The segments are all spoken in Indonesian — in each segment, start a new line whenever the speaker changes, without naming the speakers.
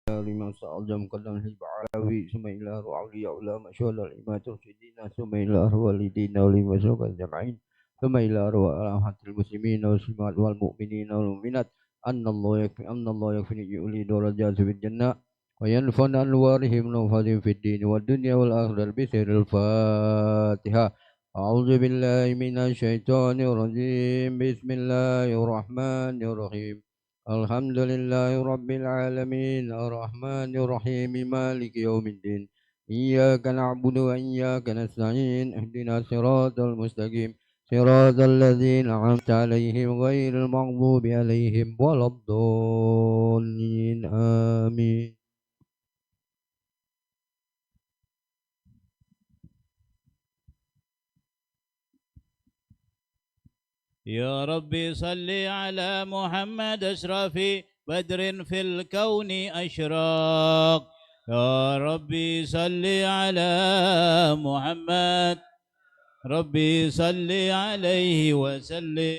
لما سأل جم قدم الحزب علاوي ثم إلى رعولي علماء شهداء الإمامة الرشيدين ثم إلى والدين والمسلوك الجمعين ثم إلى أرواح المسلمين والمسلمات والمؤمنين والمؤمنات أن الله يكفي يؤلي درجات في الجنة وينفع أنوارهم ونفاذهم في الدين والدنيا والآخرة بسر الفاتحة. أعوذ بالله من الشيطان الرجيم. بسم الله الرحمن الرحيم. الحمد لله رب العالمين الرحمن الرحيم مالك يوم الدين إياك نعبد وإياك نستعين اهدنا الصراط المستقيم صراط الذين أنعمت عليهم غير المغضوب عليهم ولا الضالين آمين.
يا ربي صل على محمد أشرف بدر في الكون أشراق. يا ربي صل على محمد، ربي صل عليه وسلم.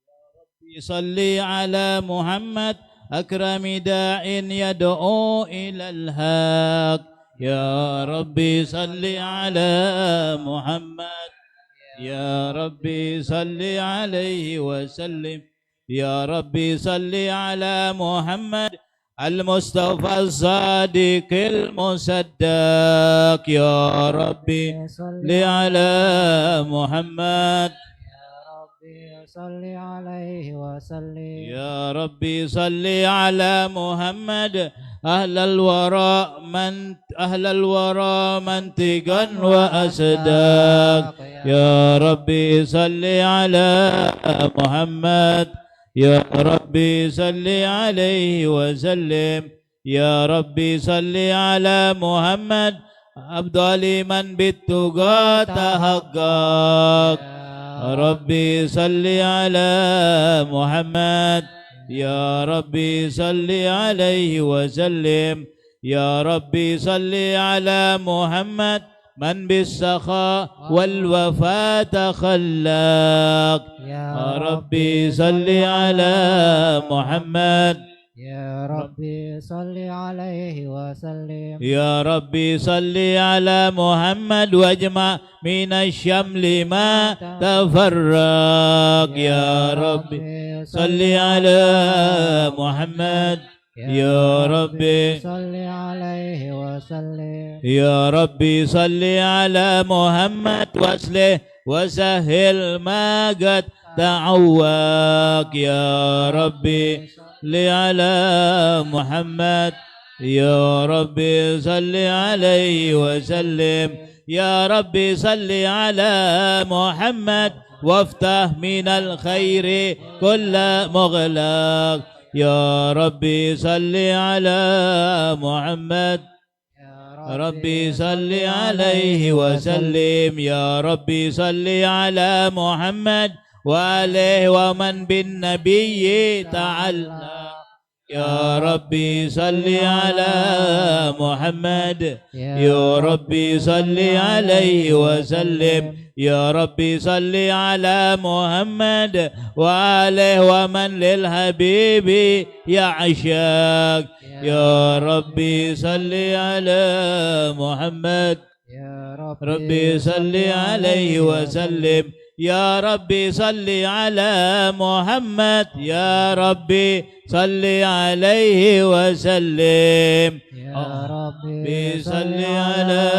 يا ربي صل على محمد أكرم داع يدعو إلى الحق. يا ربي صل على محمد، يا ربي صل عليه وسلم. يا ربي صل على محمد المصطفى الصادق المصدق. يا ربي صل على محمد،
صل عليه وسلم.
يا ربي صل على محمد أهل الورى منطقا وأصداق. يا ربي صل على محمد، يا ربي صل عليه وسلم. يا ربي صل على محمد أفضل من بالتقى تحقق. ربي صل على محمد، يا ربي صل عليه وسلم. يا ربي صل على محمد من بالسخاء والوفاء تخلق. يا ربي صل على محمد،
يا ربي صل عليه وسلم.
يا ربي صل على محمد واجمع من الشمل ما تفرق. يا ربي صل على محمد، يا ربي
صل عليه وسلم.
يا ربي صل على محمد واصلح وسهل ما قد تعوق. يا ربي صل على محمد، يا ربي صل عليه وسلم. يا ربي صل على محمد وافتح من الخير كل مغلق. يا ربي صل على محمد، يا ربي صل عليه وسلم. يا ربي صل على محمد وآله ومن بالنبي تعلق. يا ربي صل على محمد، يا ربي صل عليه وسلم. يا ربي صل على محمد وآله ومن للحبيب يعشق. يا ربي صل على محمد، يا ربي صل عليه وسلم. يا ربي صل على محمد، يا ربي صل عليه وسلم.
يا
ربي صل على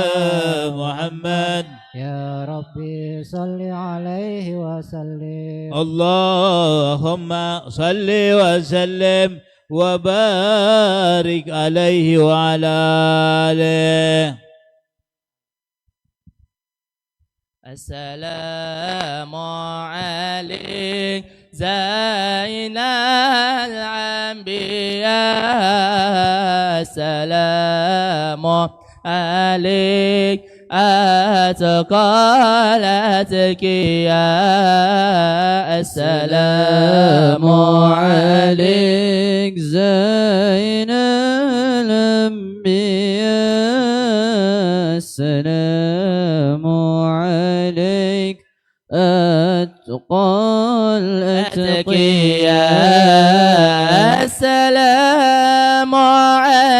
محمد،
يا ربي صل عليه وسلم.
اللهم صل وسلم وبارك عليه وعلى آله.
السلام عليك زين الأنبياء. السلام عليك أتقى الأتقياء. السلام عليك زين الأنبياء. السلام عليك أتقى الأتقياء. السلام عليك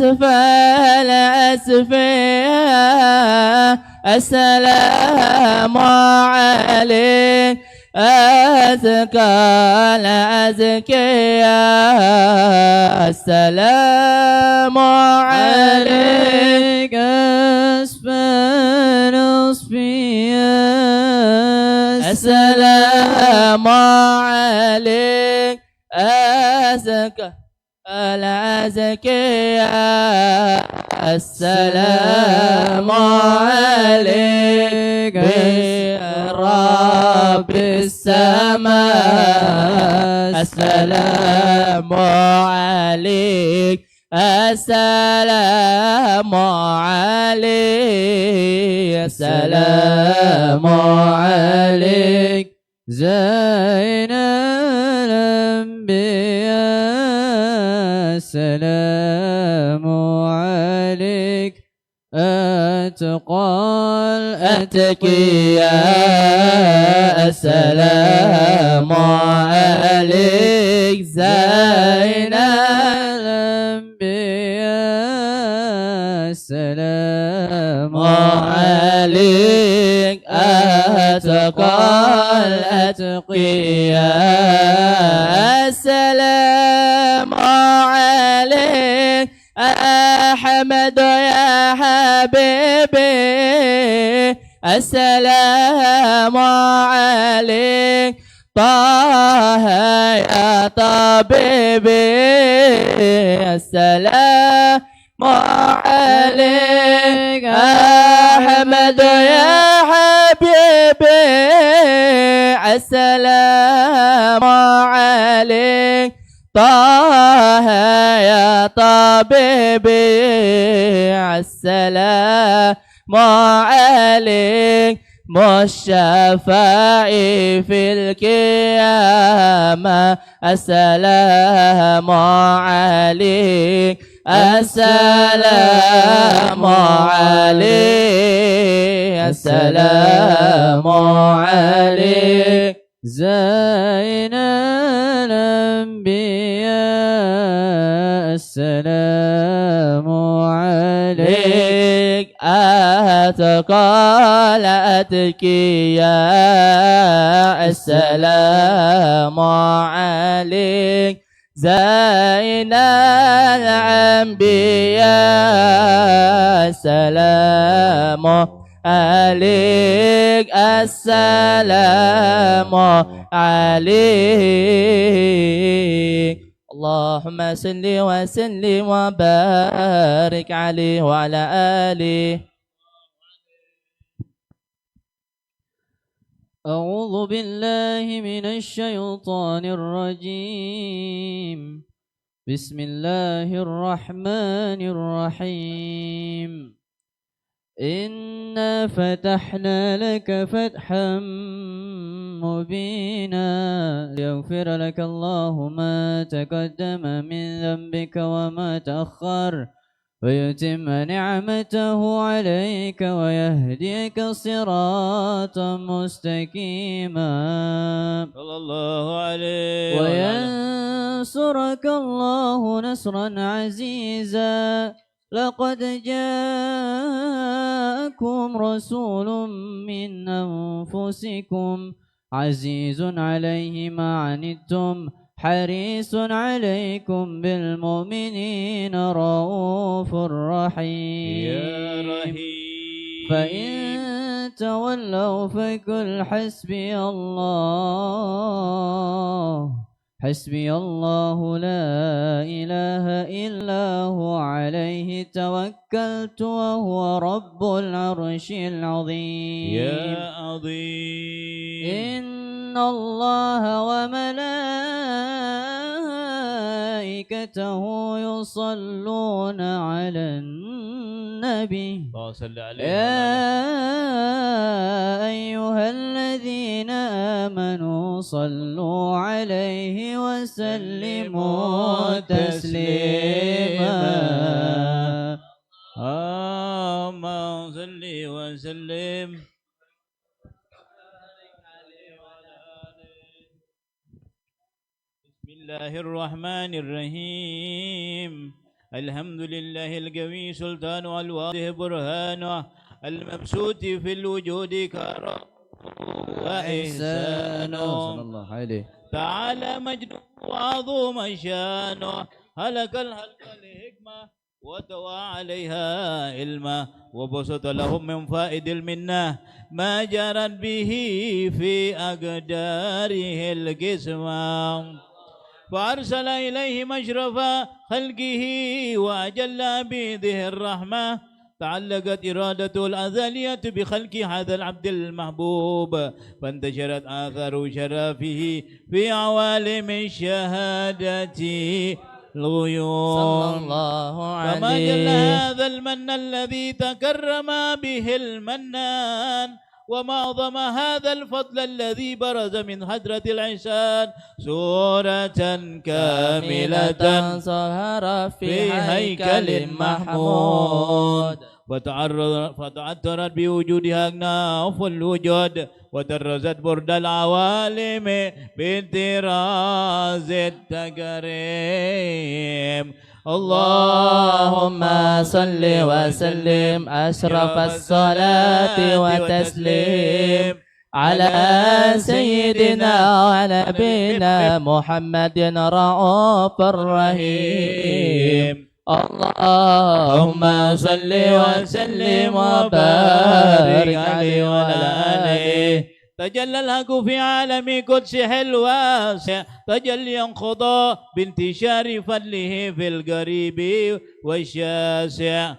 أسفل أسفل السلام عليك أزكى الأزكياء السلام عليك أسفل أصفياء السلام عليك أزكى الأزكياء السلام عليك رب السماء السلام عليك السلام عليك السلام عليك زين الأنبياء السلام عليك أتقى الأتقياء السلام عليك زين الأنبياء السلام عليك أتقى الأتقياء السلام عليك أحمد يا حبيبي السلام عليك طه يا طبيبي السلام عليك أحمد يا حبيبي السلام عليك طه يا طبيبي السلام عليك مشفع في القيامة السلام عليك السلام عليك السلام عليك زين الأنبياء السلام عليك أتقى الأتقياء السلام عليك زين الأنبياء السلام عليك السلام عليك اللهم صل وسلم وبارك عليه وعلى آله. أعوذ بالله من الشيطان الرجيم. بسم الله الرحمن الرحيم. إنا فتحنا لك فتحا مبينا ليغفر لك الله ما تقدم من ذنبك وما تأخر ويتم نعمته عليك ويهديك صراطا مستقيما
صلى الله عليه
وينصرك الله نصرا عزيزا. لقد جاءكم رسول من أنفسكم عزيز عليه ما عنتم حريص عليكم بالمؤمنين رؤوف رحيم.
يا رحيم
فإن تولوا فقل حسبي الله حسبي الله لا إله إلا هو عليه توكلت وهو رب العرش العظيم.
يا عظيم
إن الله وملائكته يصلون على النبي
اللهم صل عليه
يا أيها الذين آمنوا صلوا عليه وسلموا تسليما.
اللهم صل وسلم. بسم الله الرحمن الرحيم. الحمد لله القوي سلطانه الواضح برهانه المبسوط في الوجود كرمه وإحسانه
صلى الله عليه.
تعالى مجده وعظم شانه هلك الهلك الحكمة وتوى عليها علما وبسط لهم من فائد المنة ما جرت به في أقداره القسمة فأرسل إليه مشرف خلقه وأجل بيده الرحمة تعلقت إرادته الأزلية بخلق هذا العبد المحبوب فانتشرت آثار شرفه في عوالم الشهادة الغيوم
صلى الله عليه.
فما جل هذا المن الذي تكرم به المنان وما أعظم هذا الفضل الذي برز من حضرة العشان سورة كاملة
ظهر في هيكل محمود
فتعثرت بوجودها أكناف الوجود وترزت برد العوالم بالطراز التكريم
اللهم صل وسلم أشرف الصلاة وتسليم على سيدنا ونبينا محمد رؤوف الرحيم اللهم صل وسلم وبارك عليه وعلى آله
تجلى الحق في عالم قدسه الواسع تجليا قضى بانتشار فضله في القريب والشاسع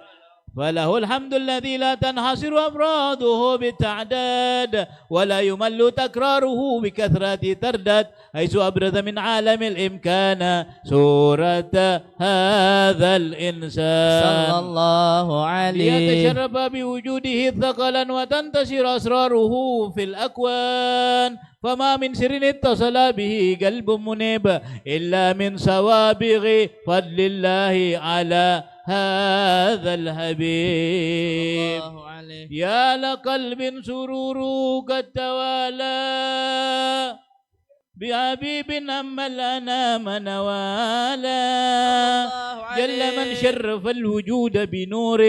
فله الحمد الذي لا تنحصر أفراده بالتعداد ولا يمل تكراره بكثرة تردد حيث أبرز من عالم الإمكان سورة هذا الإنسان
صلى الله عليه
ليتشرف بوجوده ثقلا وتنتشر أسراره في الأكوان فما من سر اتصل به قلب منيب إلا من سوابغ فضل الله على هذا الحبيب يا لقلب سرور قد توالى بحبيب أما الأنام نوالا جل من شرف الوجود بنور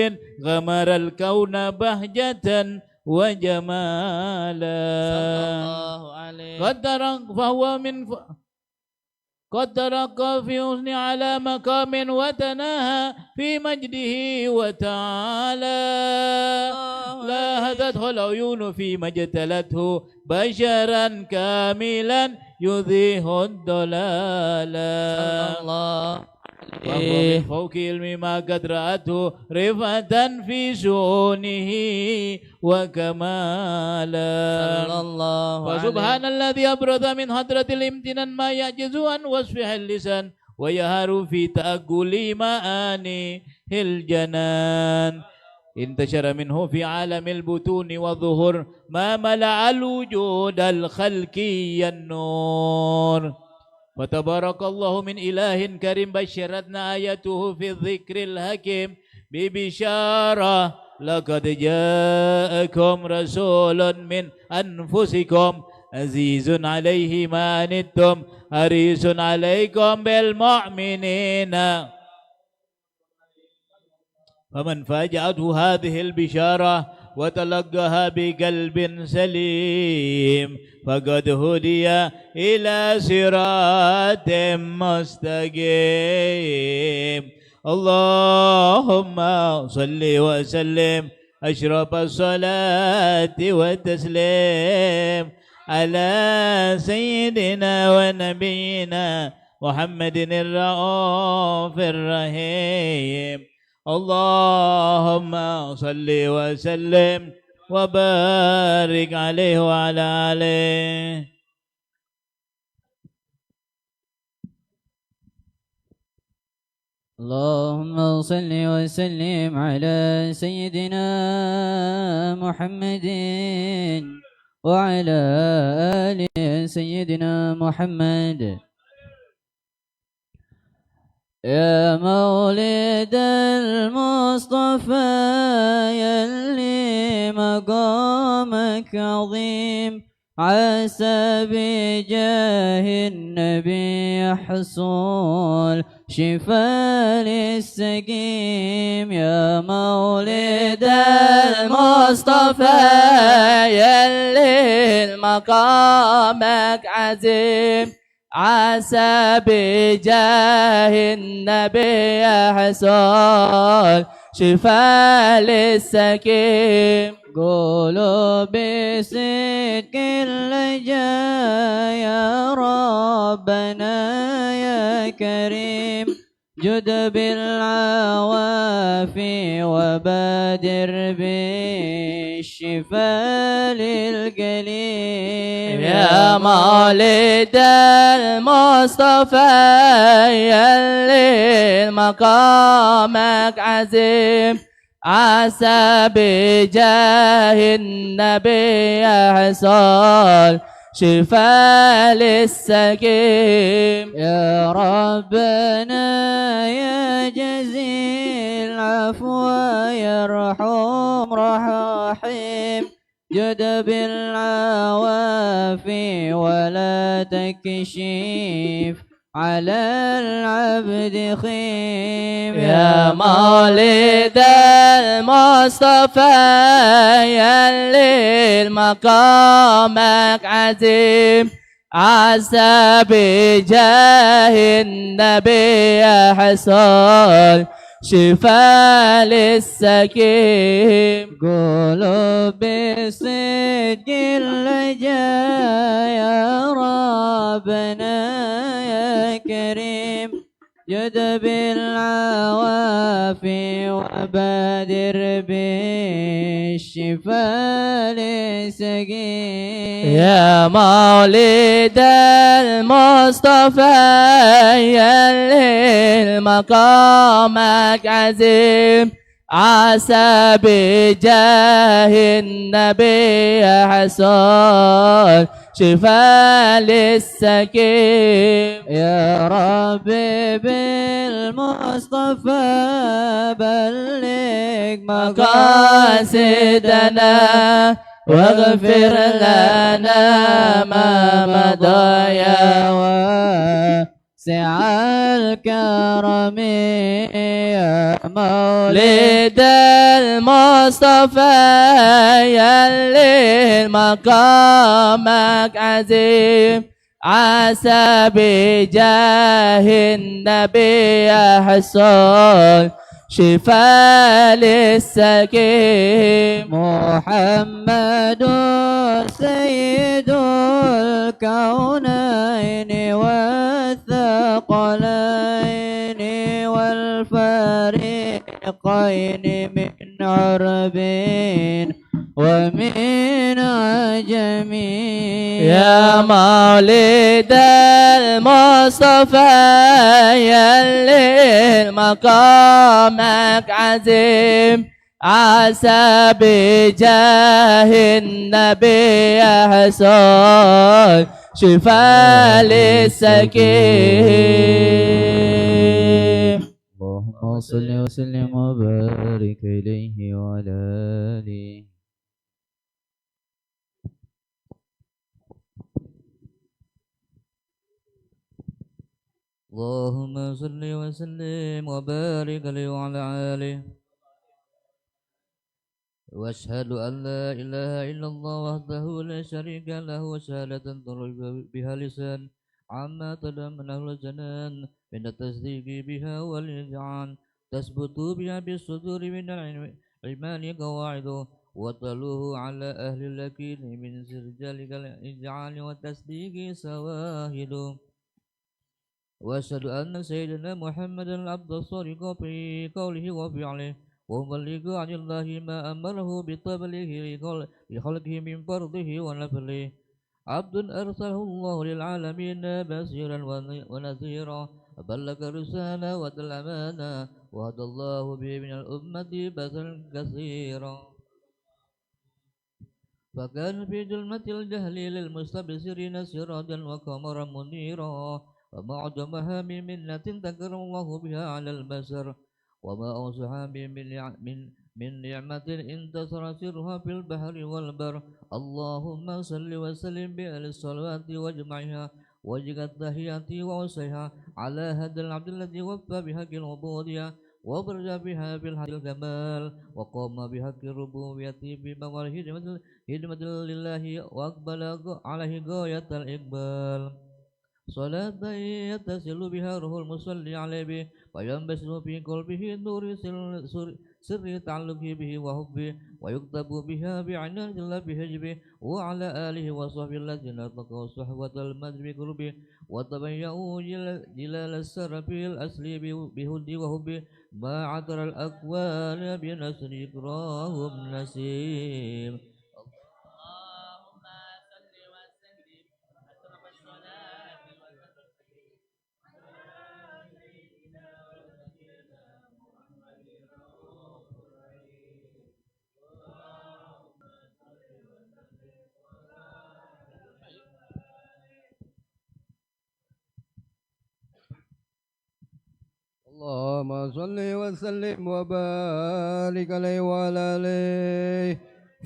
غمر الكون بهجة وجمالا قد ترك فهو قد ترقى في حسن على مقام وتناهى في مجده وتعالى لا هدته العيون فيما اجتلته بشرا كاملا يذيه الضلالا وهو من فوق علم ما قد رأته رفعة في شؤونه وكمالا فسبحان الذي أبرز من حضرة الامتنان ما يعجز عن وصفه اللسان ويهار في تأقل معانيه الجنان انتشر منه في عالم البطون والظهور ما ملأ الوجود الخلقي النور فتبارك الله من إله كريم بشرتنا آياته في الذكر الحكيم ببشارة لقد جاءكم رسول من أنفسكم عزيز عليه ما عنتم حريص عليكم بالمؤمنين فمن فاجأته هذه البشارة وتلقاها بقلب سليم فقد هدي إلى صراط مستقيم اللهم صل وسلم أشرف الصلاة والتسليم على سيدنا ونبينا محمد الرؤوف الرحيم اللهم صل وسلم وبارك عليه وعلى آله
اللهم صل وسلم على سيدنا محمد وعلى آل سيدنا محمد يا مولد المصطفى يلي مقامك عظيم عسى بجاه النبي يحصل شفاء للسقيم يا مولد المصطفى يلي مقامك عزيم عسى بجاه النبي حصول شفاء للسقيم قولوا بصدق اللجا يا ربنا يا كريم جد بالعوافي وبادر بالشفاء للقليل يا مولد المصطفى يلي مقامك عزيم عسى بجاه النبي يحصل شفاء للسقيم يا ربنا يا جزيل العفو يرحم رحيم جد بالعوافي ولا تكشف على العبد خيم يا مولد المصطفى يلي مقامك عزيم عسى بجاه النبي يحصل شفاء للسقيم قولوا بصدق اللجا يا ربنا يا كريم جد بالعوافي وبادر بالشفاء للسقيم يا مولد المصطفى يلي مقامك عزيم عسى بجاه النبي يحصل شفاء للسقيم يا ربي بالمصطفى بلغ مقاصدنا واغفر لنا ما مضى يا واسع الكرم يا مولد المصطفى يلي مقامك عزيم عسى بجاه النبي يحصل شفاء للسقيم محمد سيد الكونين والثقلين والفريقين من عرب ومن عجم يا مولد المصطفى يلي مقامك عزيم عسى بجاه النبي يحصل شفاء للسقيم اللهم صل وسلم وبارك إليه وعلى آله اللهم صل وسلم وبارك عليه وعلى آله واشهد أن لا إله إلا الله وحده لا شريك له وشهادة ترجى بها لسان عما تضمنه الجنان من التصديق بها والإذعان تثبت بها بالصدور من الإيمان قواعد وتلوه على أهل اليقين من رجال الإذعان والتصديق سواهد وأشهد أن سيدنا محمدا العبد الصادق في قوله وفعله ومبلغ عن الله ما أمره بتبليغه لخلقه من فرضه ونفله عبد أرسله الله للعالمين بشيرا ونذيرا بلغ الرسالة وأدى الأمانة وهدى الله به من الأمة بشرا كثيرا فكان في ظلمة الجهل للمستبصرين سراجا وقمرا منيرا ومعجمها من منة تكرم الله بها على البشر وما أوصها من نعمة انتصر سرها في البحر والبر اللهم صل وسلم بأهل الصلوات واجمعها وجه التحيات ووسعها على هذا العبد الذي وفى بحق العبودية وبرز بها في الحق الكمال وقام بحق الربوبية بمقر خدمة لله وأقبل عليه غاية الإقبال صلاة يتصل بها روح المصلي عليه به وينبسط في قلبه نور سر تعلقه به وحبه ويكتب بها بعنان الله بحجبه وعلى آله وصحبه الذين اتقوا صحوة المد بقربه وتبيعوا جلال السر في الأصل بهدي وحبه ما عطر الأكوان بنسر إكراهم نسيم
اللهم صل وسلم وبارك عليه وعلى آله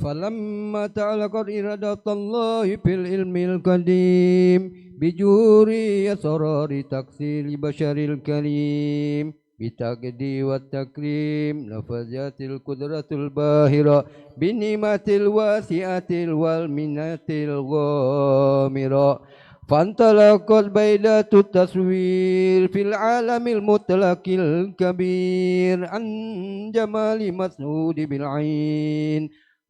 فلما تعلقت إرادة الله في العلم القديم بجوري أسرار تكسير بشر الكريم بالتقدي والتكريم نفذت القدرة الباهرة بالنعمة الواسعة والمنة الغامرة فانطلقت بيدة التصوير في العالم المطلق الكبير عن جمال مسعود بالعين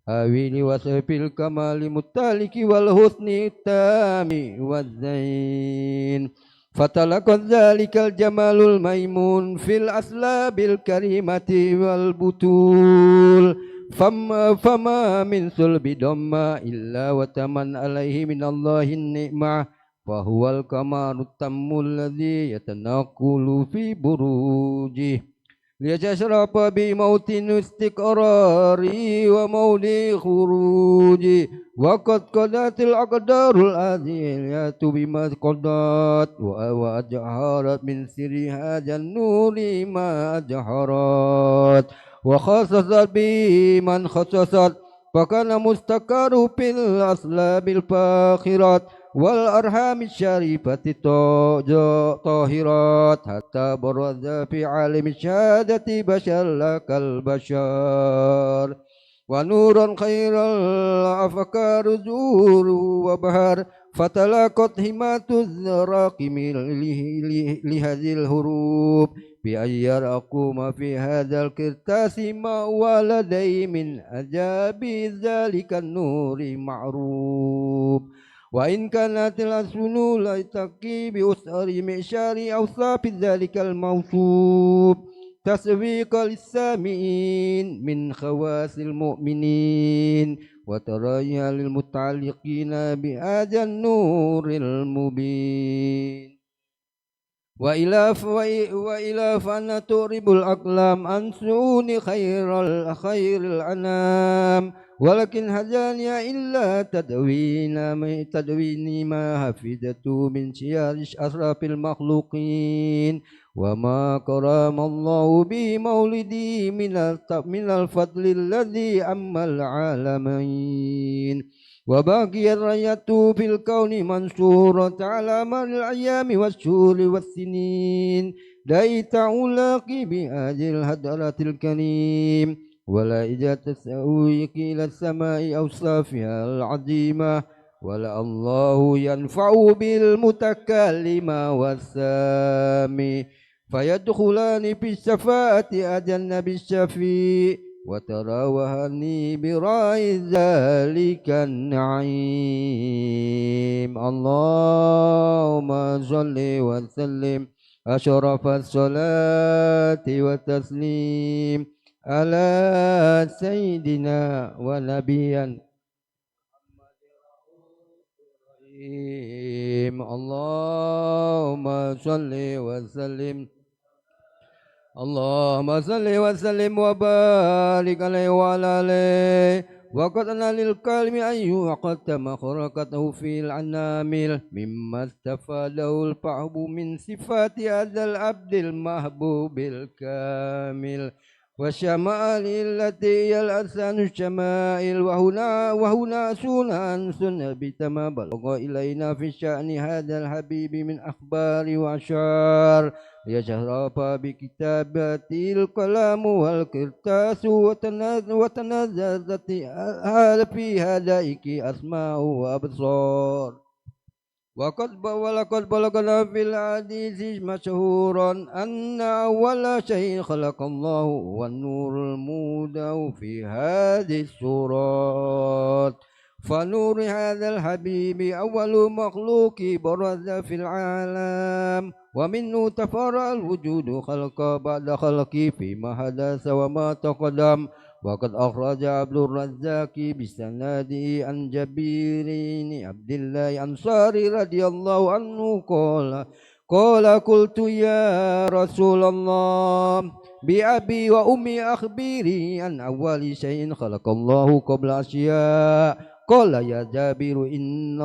هاوي وصف الكمال متالك والحسن التام والزين فتلقت ذلك الجمال الميمون في الأسلاب الكريمة والبطول فما من صلب دم إلا وتمن عليه من الله النعمة فهو الكمال التم الذي يتنقل في بروجه ليتشرف بموت استقرار وموت خروج وقد قضت الأقدار الأزلية بما قضت وأجهرت من سر هذا النور ما أجهرت وخصصت به من خصصت فكان مستقر في الأصلاب الفاخرات والأرحام الشريفة طاهرات حتى برز في عالم الشهادة بشر لك البشر ونورا خير الأفكار زور وبهر فتلاقت همات الراقم لهذه الهروب بأن يرقم في هذا الكرتاس ما ولدي من أجاب ذلك النور معروف وإن كانت الأسنون لا تقي بأسر معشار أوصاف ذلك الموصوف تسويق للسامعين من خواص المؤمنين وتريا للمتعلقين بهذا النور المبين وإلى فأن تغرب الأقلام عن سون خير الأنام ولكن هداني إلا تدويني ما حفظته من شيار أشرف المخلوقين وما كرم الله به مولدي من الفضل الذي أما العالمين وباقي الراية في الكون منصورة على مر الأيام والشهور والسنين ليت ألاقي بهذه الهدرة الكريم ولا إذا تسويك إلى السماء أوصافها العظيمة ولا الله ينفع بالمتكلم والسامي فيدخلان في الشفاعة أجن بالشفيع وتراوهني برأي ذلك النعيم اللهم صل وسلم أشرف الصلاة والتسليم على سيدنا ونبينا اللهم صل وسلم وبارك عليه وعلى آله وقد أنا للكلم أن يقدم خرقته في العنامل مما استفاده الفحب من صفات هذا العبد المحبوب الكامل والشمائل التي هي الأرسان الشمائل وهنا سنن بما بلغ إلينا في شأن هذا الحبيب من أخبار وأشعار يشرف بكتابات القلم والكرتاس وتنزلت في هدائك أسماء وأبصار ولقد بلغنا في الحديث مشهورا أن أول شيء خلق الله هو النور المودع في هذه السورات فنور هذا الحبيب أول مخلوق برز في العالم ومنه تفرع الوجود خلق بعد خلق فيما حدث وما تقدم وقد أخرج عبد الرزاق بسنده عن جبير بن عبد الله أنصاري رضي الله عنه قال قلت يا رسول الله بأبي وأمي أخبري عن أول شيء خلق الله قبل أشياء قال يا جابر إن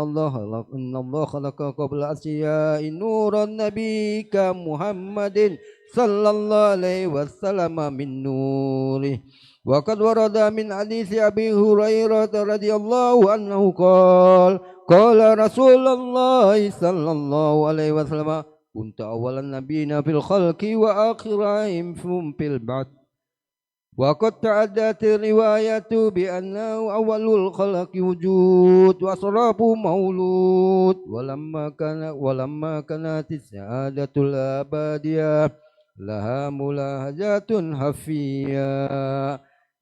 الله خلق قبل أشياء نور النبي كمحمد صلى الله عليه وسلم من نوره وقد ورد من حديث أبي هريرة رضي الله عنه قال رسول الله صلى الله عليه وسلم كنت أول النبيين في الخلق وآخرهم في البعث وقد تعدت الرواية بأنه أول الخلق وجود وأصراب مولود ولما كانت السعادة الأبدية لها ملاحظات خفية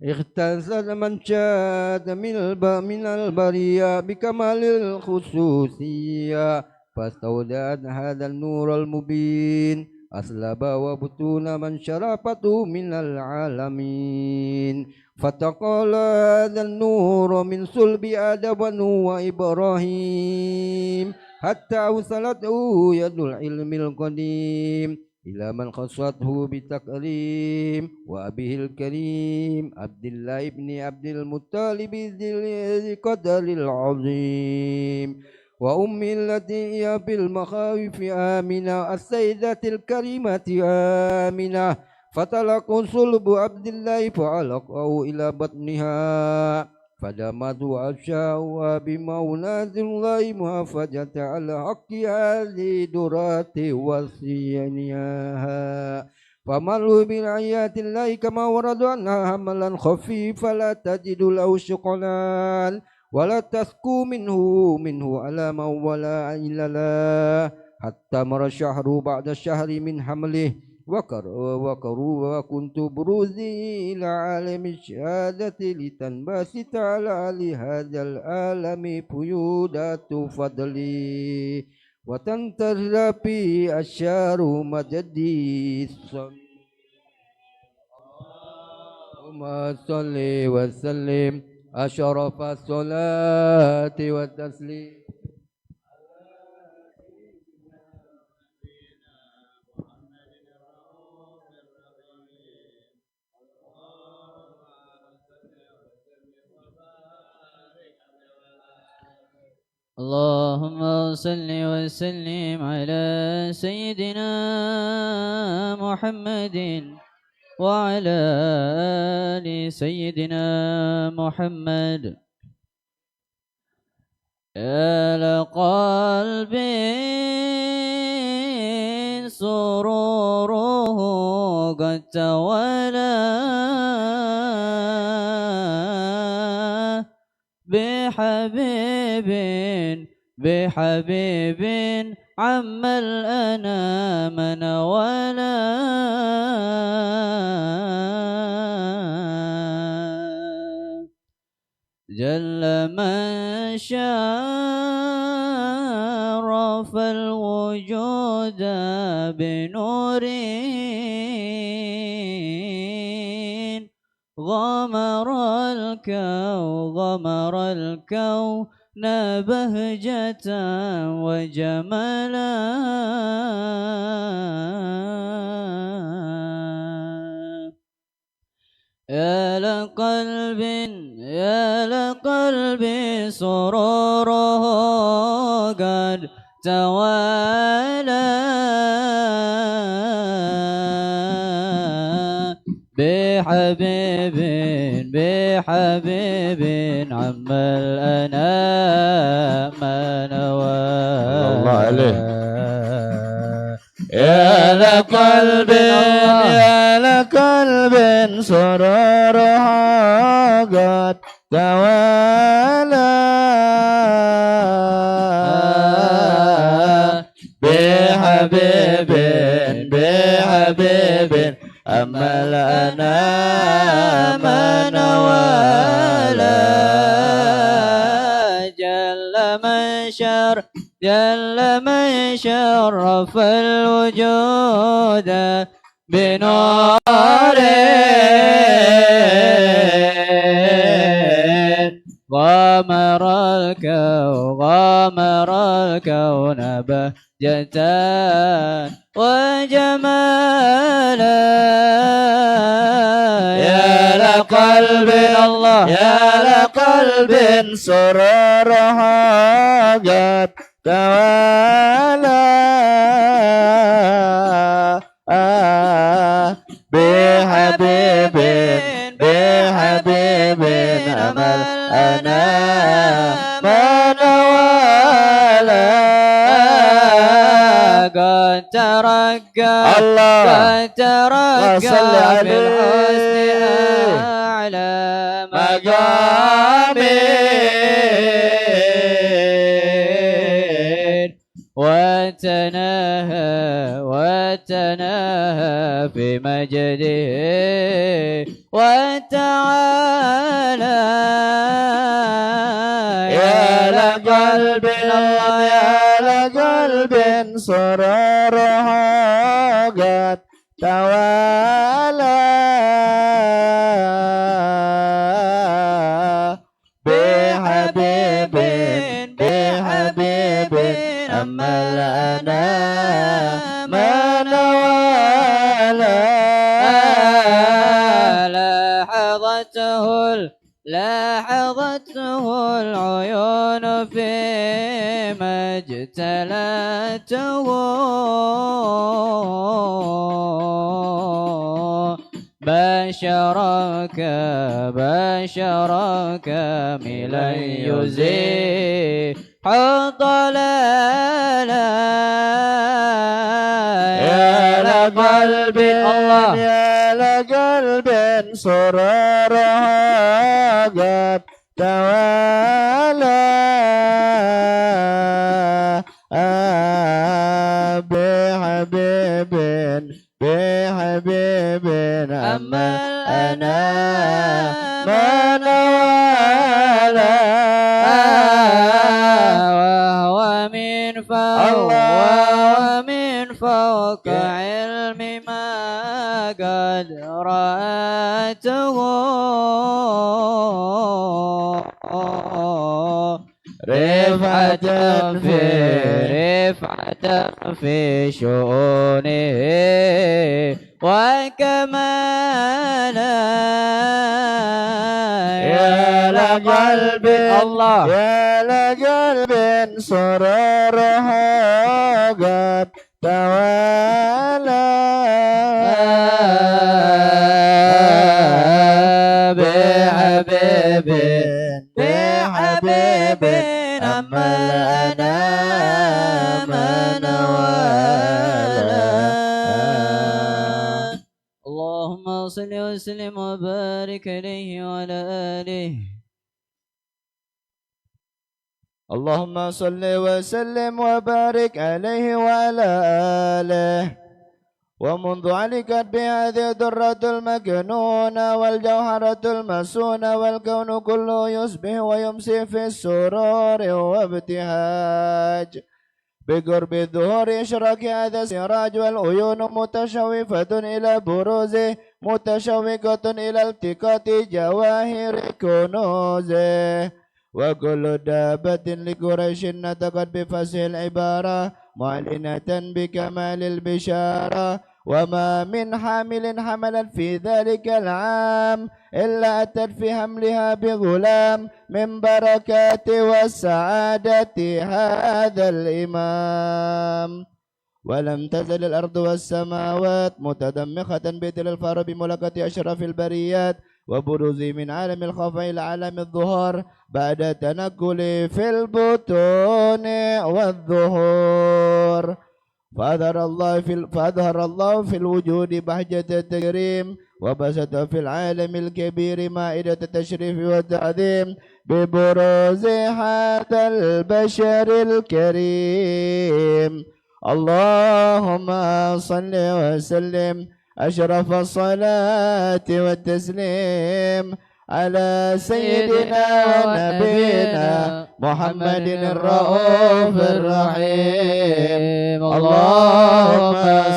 اختزل من شاد من البرية بكمال الخصوصية فاستودعت هذا النور المبين أسلب وبطون من شرفته من العالمين فتقال هذا النور من صلب آدم وإبراهيم حتى وصلته يد العلم القديم إلى من خصته بتكريم وأبيه الكريم عبد الله بن عبد المطلب ذي القدر العظيم وأمي التي هي في المخاوف آمنة السيدة الكريمة آمنة فتلقوا صلب عبد الله فعلقه إلى بطنها فدمت وأشاؤها بمولاد الله محافظة على حق هذه درات وصيانها فمروا بالآيات الله كما ورد عنها حملا خفيفا لا تجد له شقلان ولا تسكو منه علما ولا عللا حتى مر الشهر بعد الشهر من حمله وكروا وكنت بروزي إلى عالم الشهادة لتنبسط على لهذا العالم فيودات فضلي وتنتظر في الشهر مجدي اللهم صل وسلم أشرف الصلاة والتسليم
اللهم صل وسلم على سيدنا محمد وعلى آل سيدنا محمد يا لقلب سروره قد تولى بحبيب عم الأنام نولا جل من شرف الوجود بنور غمر الكون بهجة وجمالا يا لقلب سروره قد توالى بحبيب بحبيب عم الأنام ما نوى
الله عليه.
يا لقلب يا لقلب سرورها قد توالى بحبيب بحبيب أما الأنام نوالا جل من شرف الوجود بنور غامر الكون بهجة وجمالا يا لقلب الله يا لقلب سرورها قد توالى بحبيب بحبيب أمل أنا ما نوالا قد ترقى
الله
قد ترقى
صل عليه
بالحسن أعلى مقام وتناهى في مجده وتعالى يا لقلب الله يا لقلب سرورها قد توالى بحبيب بحبيب أما الأنام ما نوالا لاحظته العيون فيما اجتلته بشرك ملا يزيح الضلالا يا لقلب الله يا لقلب سرورها قد توالى بحبيب بحبيب أما أنا ما نوالا وهو من فوق علم ما قد رأته رفعة في شؤونه وكمالا يا لقلب الله يا لقلب سرورها قد توالى بحبيب أما الأنام نوالا اللهم صل وسلم وبارك عليه وعلى آله
اللهم صل وسلم وبارك عليه وعلى آله. ومنذ علقت بهذه الدرة المكنونة والجوهرة المسونة والكون كله يصبح ويمسي في السرور وابتهاج بقرب الظهور إشراك هذا السراج والعيون متشوفة إلى بروزه متشوقة إلى التقاط جواهر كنوزه وكل دابة لقريش نطقت بفصح العبارة معلنة بكمال البشارة وما من حامل حملت في ذلك العام إلا أتت في حملها بغلام من بركات والسعادة هذا الإمام
ولم تزل الأرض والسماوات متدمخة بذل الفار بملكة أشرف البريات وبروزه من عالم الخفاء إلى عالم الظهور بعد تنقله في البطون والظهور فأظهر الله في الوجود بهجة التكريم وبسط في العالم الكبير مائدة التشريف والتعظيم ببروز هذا البشر الكريم. اللهم صل وسلم أشرف الصلاة والتسليم على سيدنا ونبينا محمد الرؤوف الرحيم. اللهم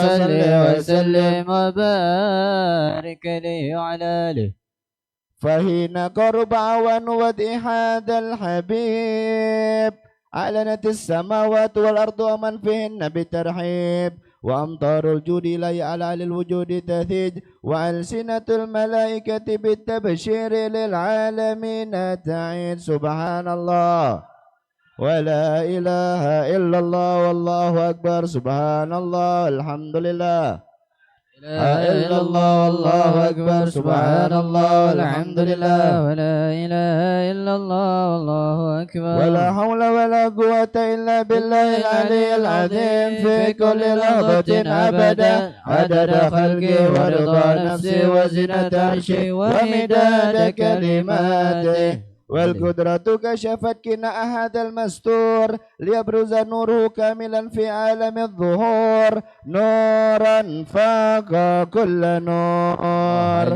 صل وسلم
وبارك عليه وعلى آله.
فحين قرب عوان ودع هذا الحبيب أعلنت السماوات والأرض ومن فيهن بترحيب وأمطار الجود لا يعلى للوجود تثيج وألسنة الملائكة بالتبشير للعالمين تعيد. سبحان الله ولا إله إلا الله والله أكبر. سبحان الله الحمد لله لا إله إلا الله والله أكبر. سبحان الله الحمد لله
ولا إله إلا الله والله أكبر.
ولا حول ولا قوة إلا بالله العلي العظيم في كل لحظة أبدا عدد خلقي ورضا نفسي وزنة عرشي ومداد كلماته. والقدرة كشفت كناء هذا المستور ليبرز نوره كاملا في عالم الظهور نورا فاق كل نور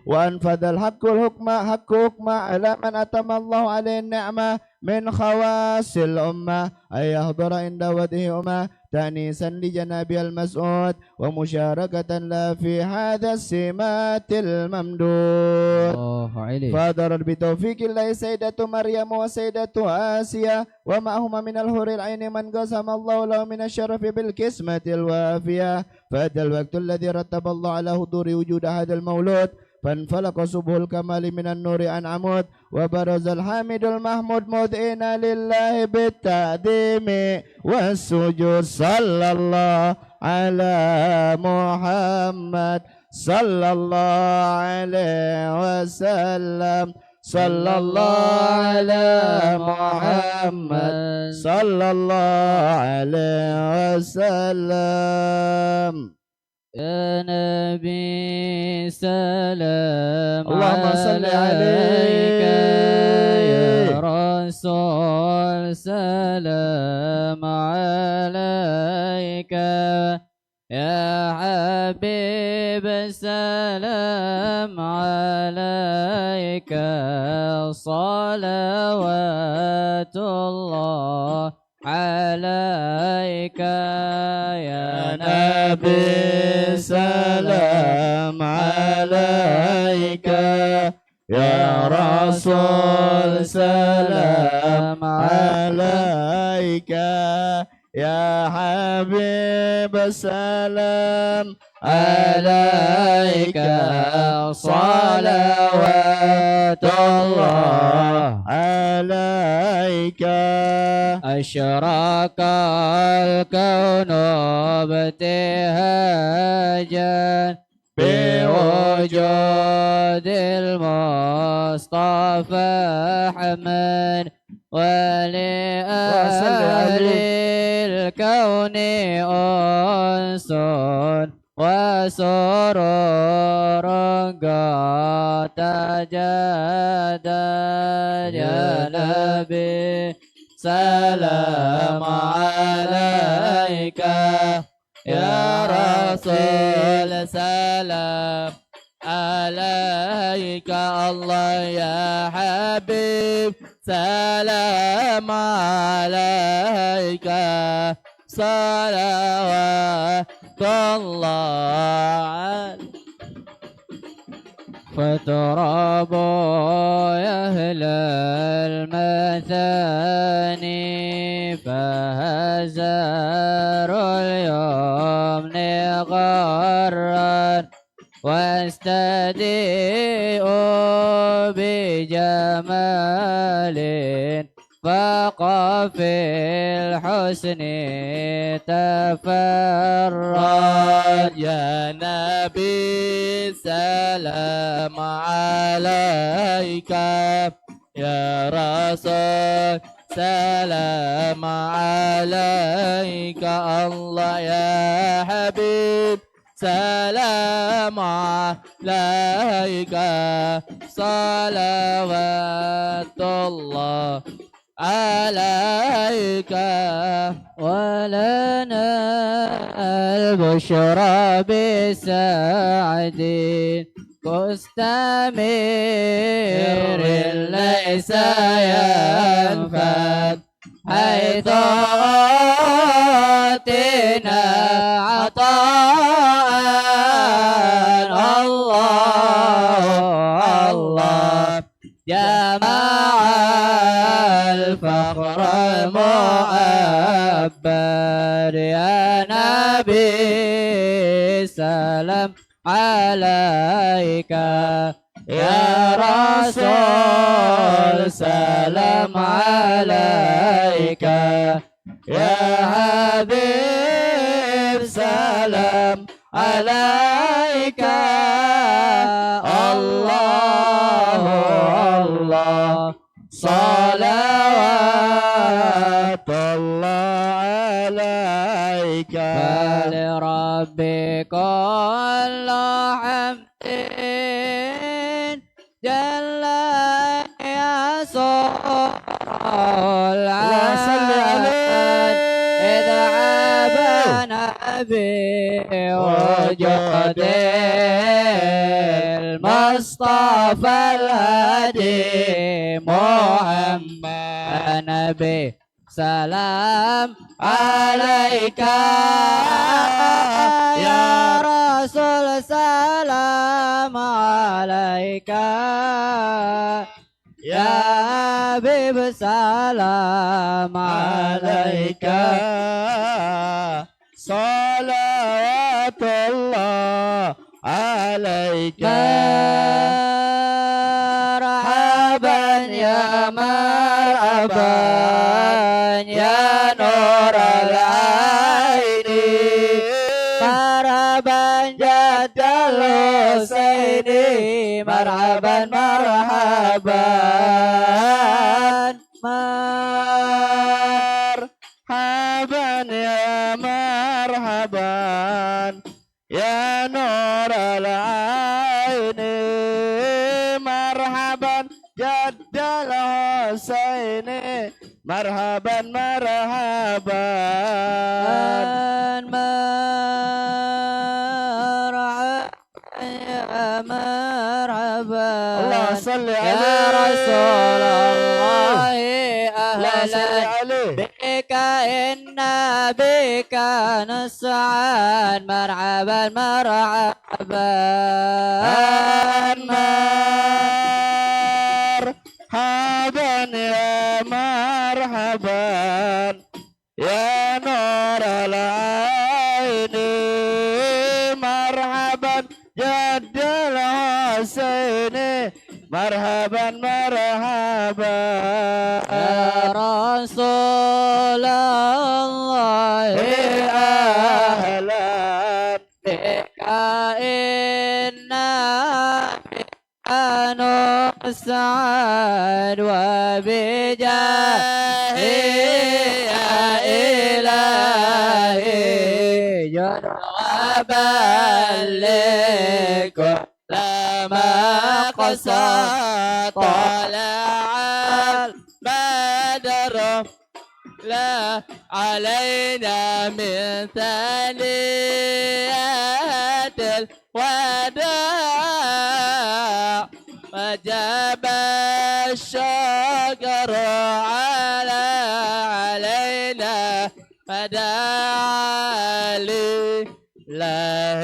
وأنفذ الحق الحكم على من أتم الله عليه النعمة من خواص الأمة أن يحضر عند وجههما تأنيسا لجناب المسعود ومشاركة لا في هذا السمات الممدود. فضرت بتوفيق الله سيدة مريم وسيدة آسيا ومعهما من الحور العين من قسم الله له من الشرف بالكسمة الوافية. فأتى الوقت الذي رتب الله على حضور وجود هذا المولود فانفلق صبح الكمال من النور عن عمود وبرز الحامد المحمود مذعنا لله بالتقديم والسجود. صلى الله على محمد صلى الله عليه وسلم. صلى الله على محمد صلى الله عليه وسلم.
يا نبي سلام
اللهم صل
عليك
عليه.
يا رسول سلام عليك يا حبيب سلام عليك صلوات الله عليك يا
نبي سلام عليك يا رسول سلام عليك يا حبيب سلام عليك صلوات الله عليك.
أشرق الكون ابتهاجا بوجود المصطفى أحمد ولأهل الكون أنس وسرور قد تجدد يا نبي سلام عليك يا رسول سلام عليك الله يا حبيب سلام عليك صلوات الله. فترابوا يا أهل المثاني فهزروا اليمن غرا واستديئوا بجمال فقفي الحسن تفرد
يا نبي سلام عليك يا رسول سلام عليك الله يا حبيب سلام عليك صلوات الله عليك
ولنا البشرى بسعد مستمر ليس ينفد حيث أعطينا عطاء الله الله جمع الفخر المعبر يا نبي سلام عليك يا رسول سلام عليك يا حبيب سلام عليك الله الله صلوات الله عليك فلربك كل حمد جل يسوع العالم إذ عابنا بوجود المصطفى الهادي محمد نبي سلام عليك يا رسول سلام عليك يا حبيب سلام عليك
صلوات الله عليك
مرحبا يا مرحبا يا نور العين مرحبا جد الحسين مرحبا مرحبا
مرحبا يا مرحبا يا نور العين مرحبا جد الحسين مرحبا مرحبا
مرحبا
الله صل
يا
عليه
رسول الله
الله صل
أهلا
عليه
بك إنا بك نسعد مرحبا مرحبا
مرحبا يا مرحبا يا نور العين مرحبا جد الحسين مرحبا مرحبا
يا رسول الله
أهلا
بك إنا نسعد وبجاه يا إلهي جنوبا لكل ما قصد طلع البدر لا علينا من ثنيات الوداع وجب الشكر علينا فدعا لله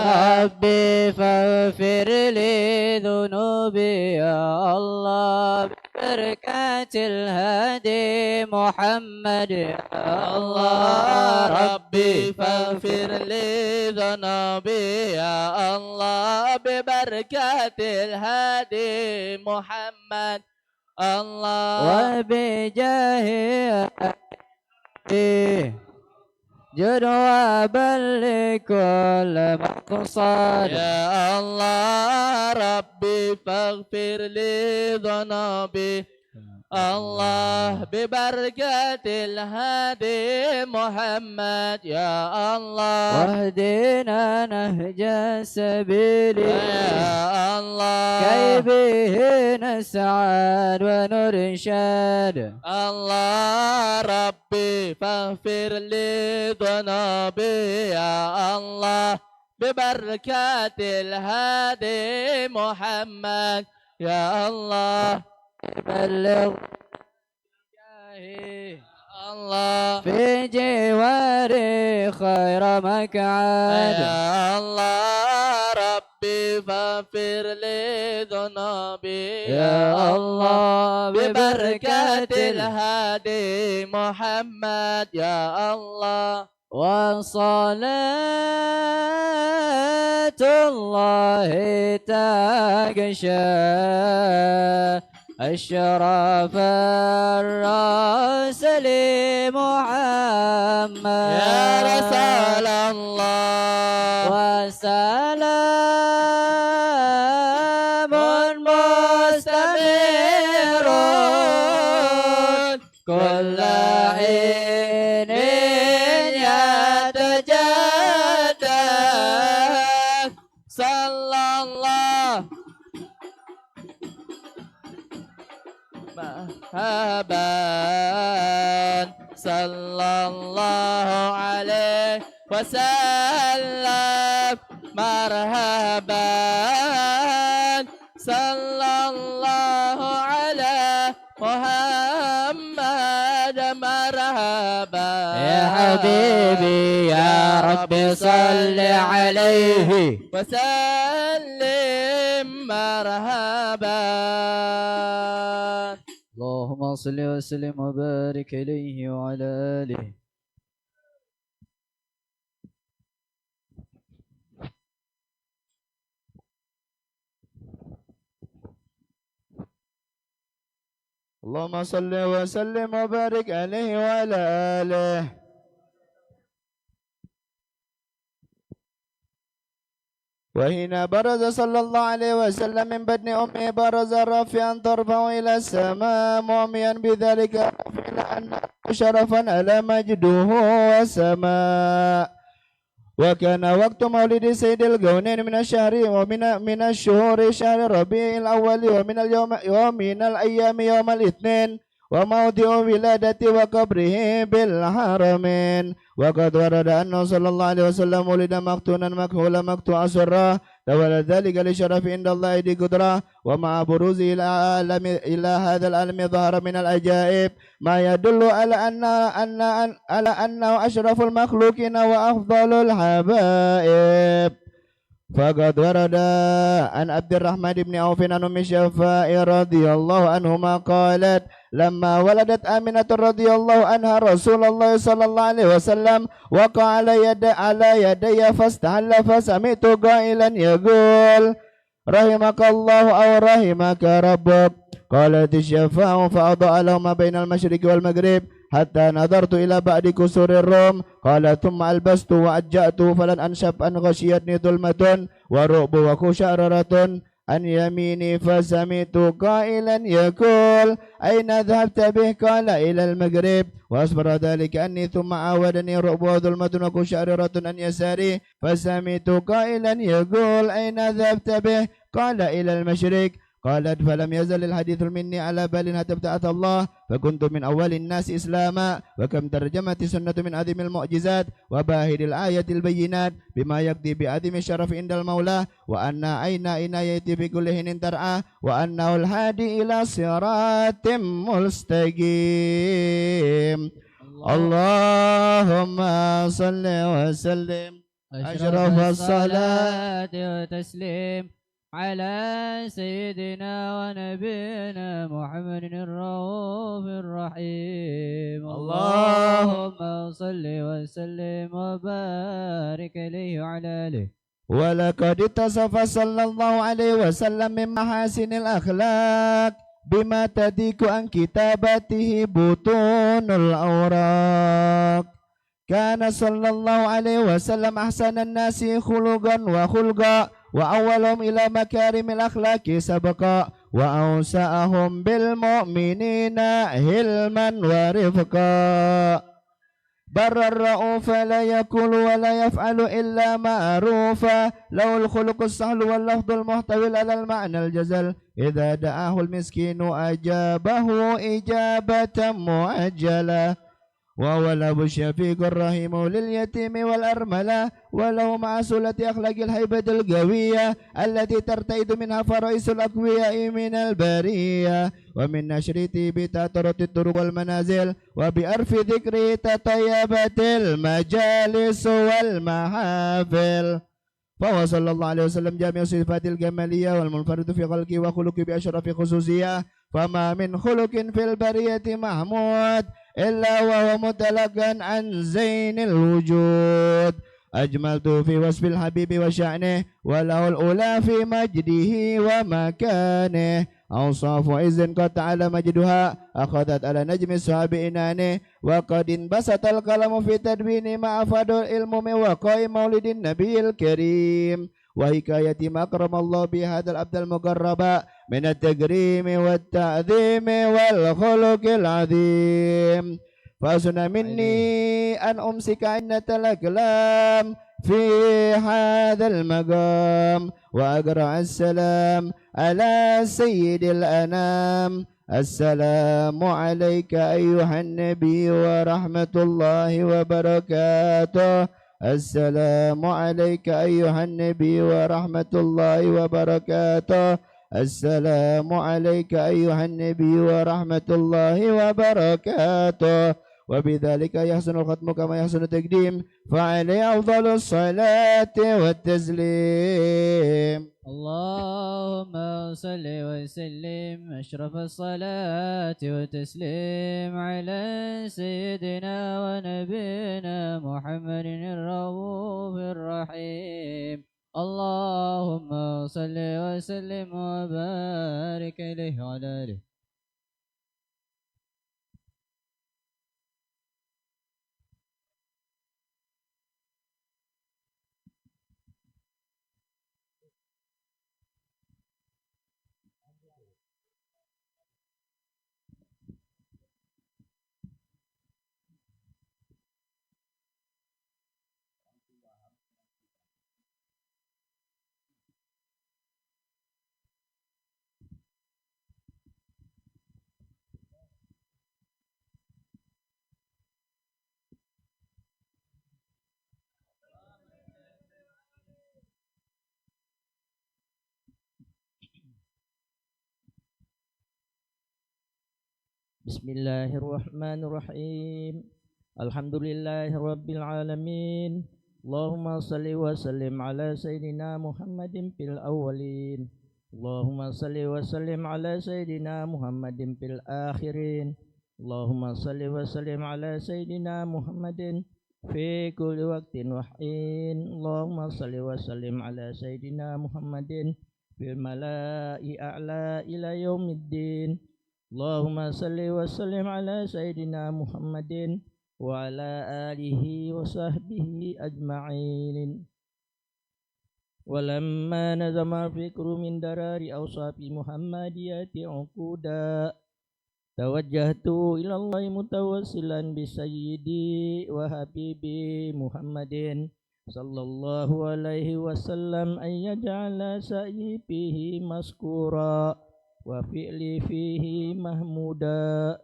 ربي فاغفر لي ذنوبي يا الله ببركة الهادي محمد يا الله ربي فاغفر لي ذنوبي يا الله ببركة الهادي محمد
الله
وبجاهه جوابا لكل مقصد
يا الله ربي فاغفر لي ذنوبي الله ببركة الهادي محمد يا الله
واهدنا نهج السبيل
يا الله
كي به نسعد ونرشد
الله ربي فاغفر لي ذنوبي يا الله ببركة الهادي محمد يا الله
بلغ
الله
في جواري خير مقعد
يا الله ربي فاغفر لي ذنوبي
يا الله
ببركة الهادي محمد يا الله
وصلاة الله تغشى أشرف الرأس لمحمد
يا رسول الله
وسلام مستمر كل حين يتجدد
صلى الله مرحبا صلى الله عليه وسلم مرحبا صلى الله على محمد مرحبا
يا حبيبي يا رب صل عليه
وسلم مرحبا
اللهم صل وسلم وبارك عليه وعلى آله.
اللهم صل وسلم وبارك عليه وعلى آله. وهنا برز صلى الله عليه وسلم من بدن أمه برز رافعا طرفه إلى السماء مؤميا بذلك إلى أن شرفا على مجده والسماء. وكان وقت مولد سيد الكونين من الشهر ومن الشهور شهر ربيع الأول ومن الأيام يوم الاثنين وموضع ولادة وقبره بالحرمين. وقد ورد أنه صلى الله عليه وسلم ولد مقتونا مكهولا مقطوع سرا تولد ذلك لشرف عند الله ذي قدرة ومع بروزه إلى هذا العالم ظهر من العجائب ما يدل على أنه أشرف المخلوقين وأفضل الحبائب. فقد ورد عن عبد الرحمن بن عوف عن أم الشفاء رضي الله عنهما قالت لما ولدت آمنة رضي الله عنها رسول الله صلى الله عليه وسلم وقع على يدي فاستحل فسمعت قائلا يقول رحمك الله أو رحمك ربك. قالت الشفاء فأضاء له ما بين المشرق والمغرب حتى نظرت إلى بعد كسور الروم. قال ثم ألبست وأجأت فلن أنشب أن غشيتني ظلمة ورعب وقشعررة عن يميني فسمعت قائلا يقول أين ذهبت به؟ قال إلى المغرب. وأصبر ذلك أني ثم عاودني رعب وظلمة وقشعررة عن يساري فسمعت قائلا يقول أين ذهبت به؟ قال إلى المشرق. قالت فلم يزل الحديث مني على بال حتى ابتعث الله فكنت من أول الناس إسلاما. وكم ترجمت السنة من عظيم المعجزات وباهر الآية البينات بما يقضي بعظيم الشرف عند المولى وأن عين عنايته في كل حين ترعى وأنه الهادي إلى صراط مستقيم. اللهم صل وسلم أشرف الصلاة
وتسليم على سيدنا ونبينا محمد الرؤوف الرحيم. اللهم صل وسلم وبارك عليه وعلى آله.
ولقد اتصف صلى الله عليه وسلم من محاسن الأخلاق بما تضيق عن كتابته بطون الأوراق. كان صلى الله عليه وسلم أحسن الناس خلقا وخلقا وأولهم إلى مكارم الأخلاق سبقا وأوسعهم بالمؤمنين هلما ورفقا. بر الرؤوف لا يقول ولا يفعل إلا معروفا له الخلق السهل واللفظ المحتوي على المعنى الجزل إذا دعاه المسكين أجابه إجابة مؤجلة وهو الأب الشفيق الرحيم لليتيم والأرملة وله مع سلة أخلاق الهيبة القوية التي ترتئد منها فرائس الأقوياء من البرية ومن نشرته بتأثرت الطرق والمنازل وبأرف ذكره تطيبت المجالس والمحافل. فهو صلى الله عليه وسلم جامع الصفات الجمالية والمنفرد في خلقه وخلقه بأشرف خصوصية فما من خلق في البرية محمود إلا وهو متلقا عن زين الوجود. أجملت في وصف الحبيب وشأنه وله الأولى في مجده ومكانه أوصاف عز قد تعالى مجدها أخذت على نجم السحاب إنانه وقد انبسط القلم في تدوين ما أفاد العلم من وقائع مولد النبي الكريم وحكاية ما أكرم الله بهذا العبد المقرب من التكريم والتعظيم والخلق العظيم. فأسن مني أن أمسك عنة الأكلام في هذا المقام وأقرأ السلام على سيد الأنام. السلام عليك أيها النبي ورحمة الله وبركاته. السلام عليك أيها النبي ورحمة الله وبركاته. السلام عليك أيها النبي ورحمة الله وبركاته. وبذلك يحسن الختم كما يحسن التقديم فعليه أفضل الصلاة والتسليم.
اللهم صل وسلم أشرف الصلاة والتسليم على سيدنا ونبينا محمد الرؤوف الرحيم. اللهم صل وسلم وبارك عليه وعلى آله.
Bismillahirrahmanirrahim. Alhamdulillahirrabbilalamin. Allahumma salli wa sallim ala Sayyidina Muhammadin fil awwalin. Allahumma salli wa sallim ala Sayyidina Muhammadin fil akhirin. Allahumma salli wa sallim ala Sayyidina Muhammadin fi kulli waqtin wa hin. Allahumma salli wa sallim ala Sayyidina Muhammadin fil mala'i a'la ila yaumiddin. Allahumma salli wa sallim ala Sayyidina Muhammadin wa ala alihi wa sahbihi ajma'in. Walamma nazama fikru min darari awsafi Muhammadiyati uquda tawajjahtu ila Allah mutawassilan bi sayyidi wa habibi Muhammadin sallallahu alaihi wasallam an yaj'ala sa'yi fihi maskura wa fi'li fihi mahmuda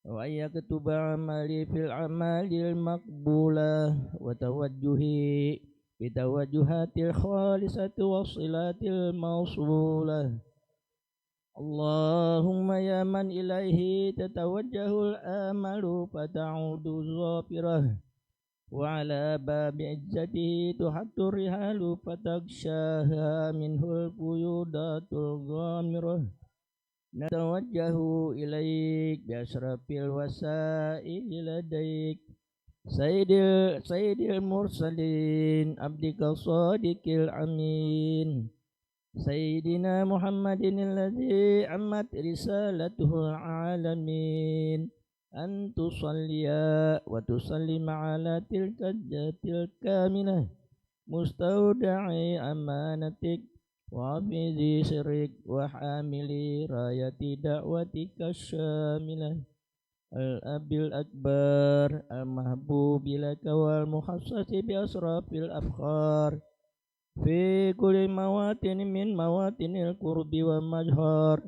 wa yaktuba amali fil amalil maqbula wa tawajjuhi bitawajjuhatil khalisati wasilatil mawsulah. Allahumma ya man ilaihi tatawajjahul amalu fata'udu zafirah wa ala babi izzatihi tuhattu rihalu fatakshaha minhul quyudatul ghamirah. Natawajjahu ilaik bi asrafil wasaili ladaik sayyidil mursalin abdika sadiqil amin سيدنا محمد الذي عمت رسالته العالمين أن تصلي وتسلم على تلك الذات الكاملة مستودع أمانتك وحافظ سرك وحامل راية دعوتك الشاملة الأب الأكبر المحبوب لك والمخصص بأشرف الأفخار في كل مواطن من مواطن القرب والمجهر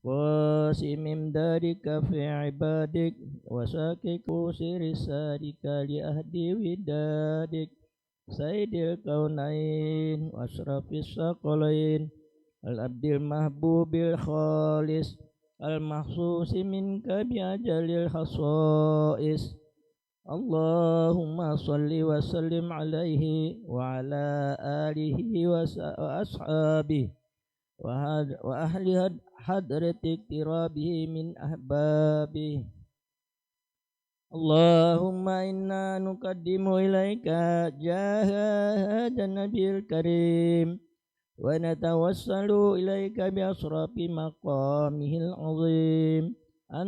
واسم إمدادك في عبادك وساكك سر سارك لأهد ودادك سيد الكونين وأشرف الثقلين العبد المحبوب الخالص المخصوص منك بأجل الخصائص اللهم صل وسلم عليه وعلى آله وأصحابه وأهل حضرة اقترابه من أحبابه اللهم إنا نقدم إليك جاه هذا النبي الكريم ونتوسل إليك بأشرف مقامه العظيم أن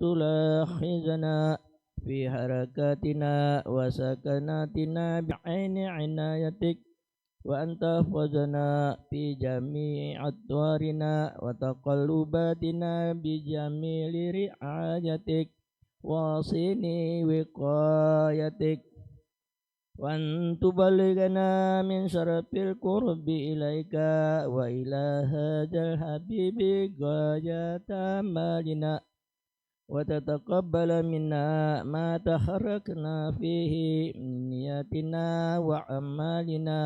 تلاحظنا في حركاتنا وسكناتنا بعين عنايتك وأن تحفظنا في جميع أدوارنا وتقلباتنا بجميل رعايتك وحسن وقايتك وأن تبلغنا من شرف القرب إليك وإلى هذا الحبيب غاية أمالنا وتتقبل منا ما تحركنا فيه من نياتنا وأعمالنا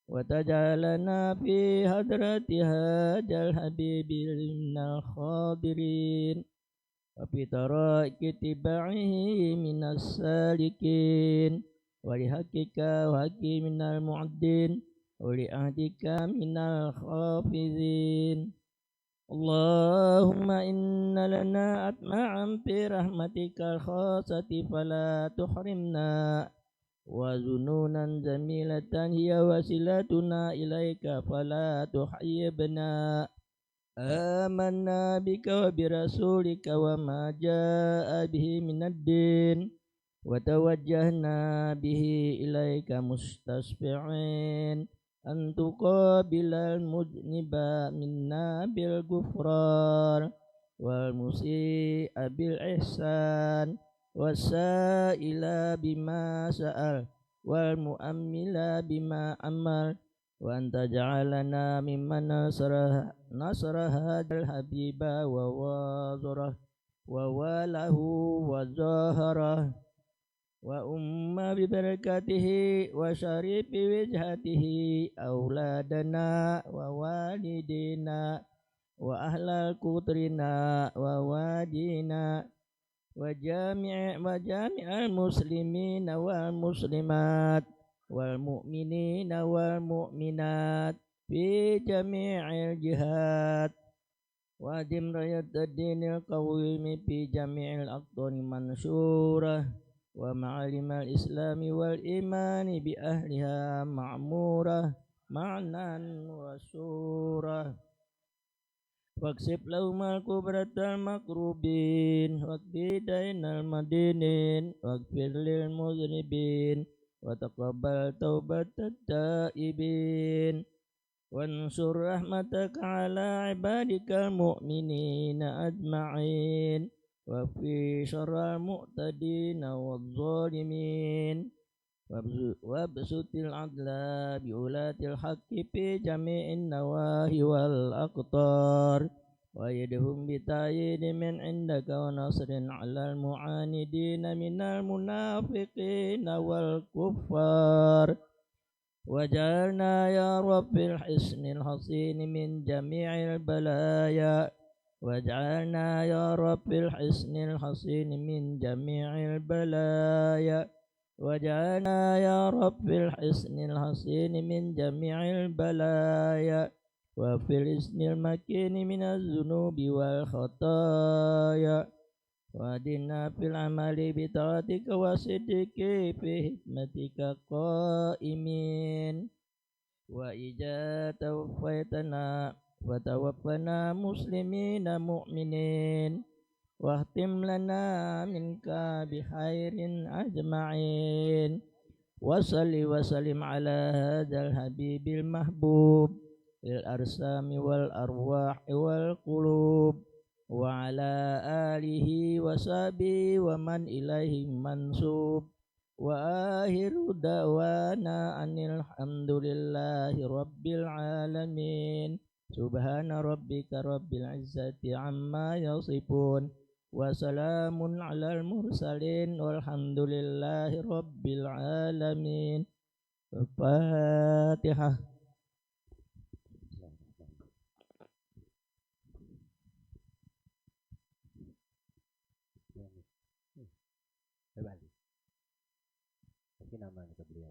وتجعلنا في حضرة هذا الحبيب من الحاضرين وفي طرائق اتباعه من السالكين ولحقك وحق من المعدين ولعهدك من الحافظين اللهم إن لنا أطماعا في رحمتك الخاصة فلا تحرمنا وظنونا جميلة هي وسيلتنا إليك فلا تحيبنا آمنا بك وبرسولك وما جاء به من الدين وتوجهنا به إليك مستشفعين أن تقابل المذنب منا بالغفران والمسيء بالإحسان والسائل بما سأل والمؤمل بما أمل وأن تجعلنا ممن نصر هذا الحبيب ووازره وواله وظاهره ببركاته وشريف وجهته أولادنا ووالدينا وأهل قطرنا ووادينا وجامع المسلمين والمسلمات والمؤمنين والمؤمنات في جميع الجهات وأدم راية الدين القويم في جميع الأقطار منشورة ومعالم الإسلام والإيمان بأهلها معمورة معنى وسورة واكسب لهم الكبرى المكروبين واقضي دين المدينين واغفر للمذنبين وتقبل توبة التائبين وانشر رحمتك على عبادك المؤمنين أجمعين وفي شر المعتدين والظالمين وابسط العدل بولاة الحق في جميع النواحي والأقطار وأيدهم بتأييد من عندك ونصر على المعاندين من المنافقين والكفار وجعلنا يا رب الحصن الحصين من جميع البلايا واجعلنا يا رب الحصن الحصين من جميع البلايا واجعلنا يا رب الحصن الحصين من جميع البلايا وفي الحصن المكين من الذنوب والخطايا وادنا في العمل بطاعتك وصدقك في حكمتك قائمين وإذا توفيتنا فتوفنا مسلمين مؤمنين واختم لنا منك بخير أجمعين وصل وسلم على هذا الحبيب المحبوب للأرسام والأرواح والقلوب وعلى آله وصحبه ومن إليه منسوب وآخر دعوانا أن الحمد لله رب العالمين سبحان ربك رب العزة عما يصفون وسلام على المرسلين والحمد لله رب العالمين. الفاتحة.
Kembali. Kasih nama ke beliau.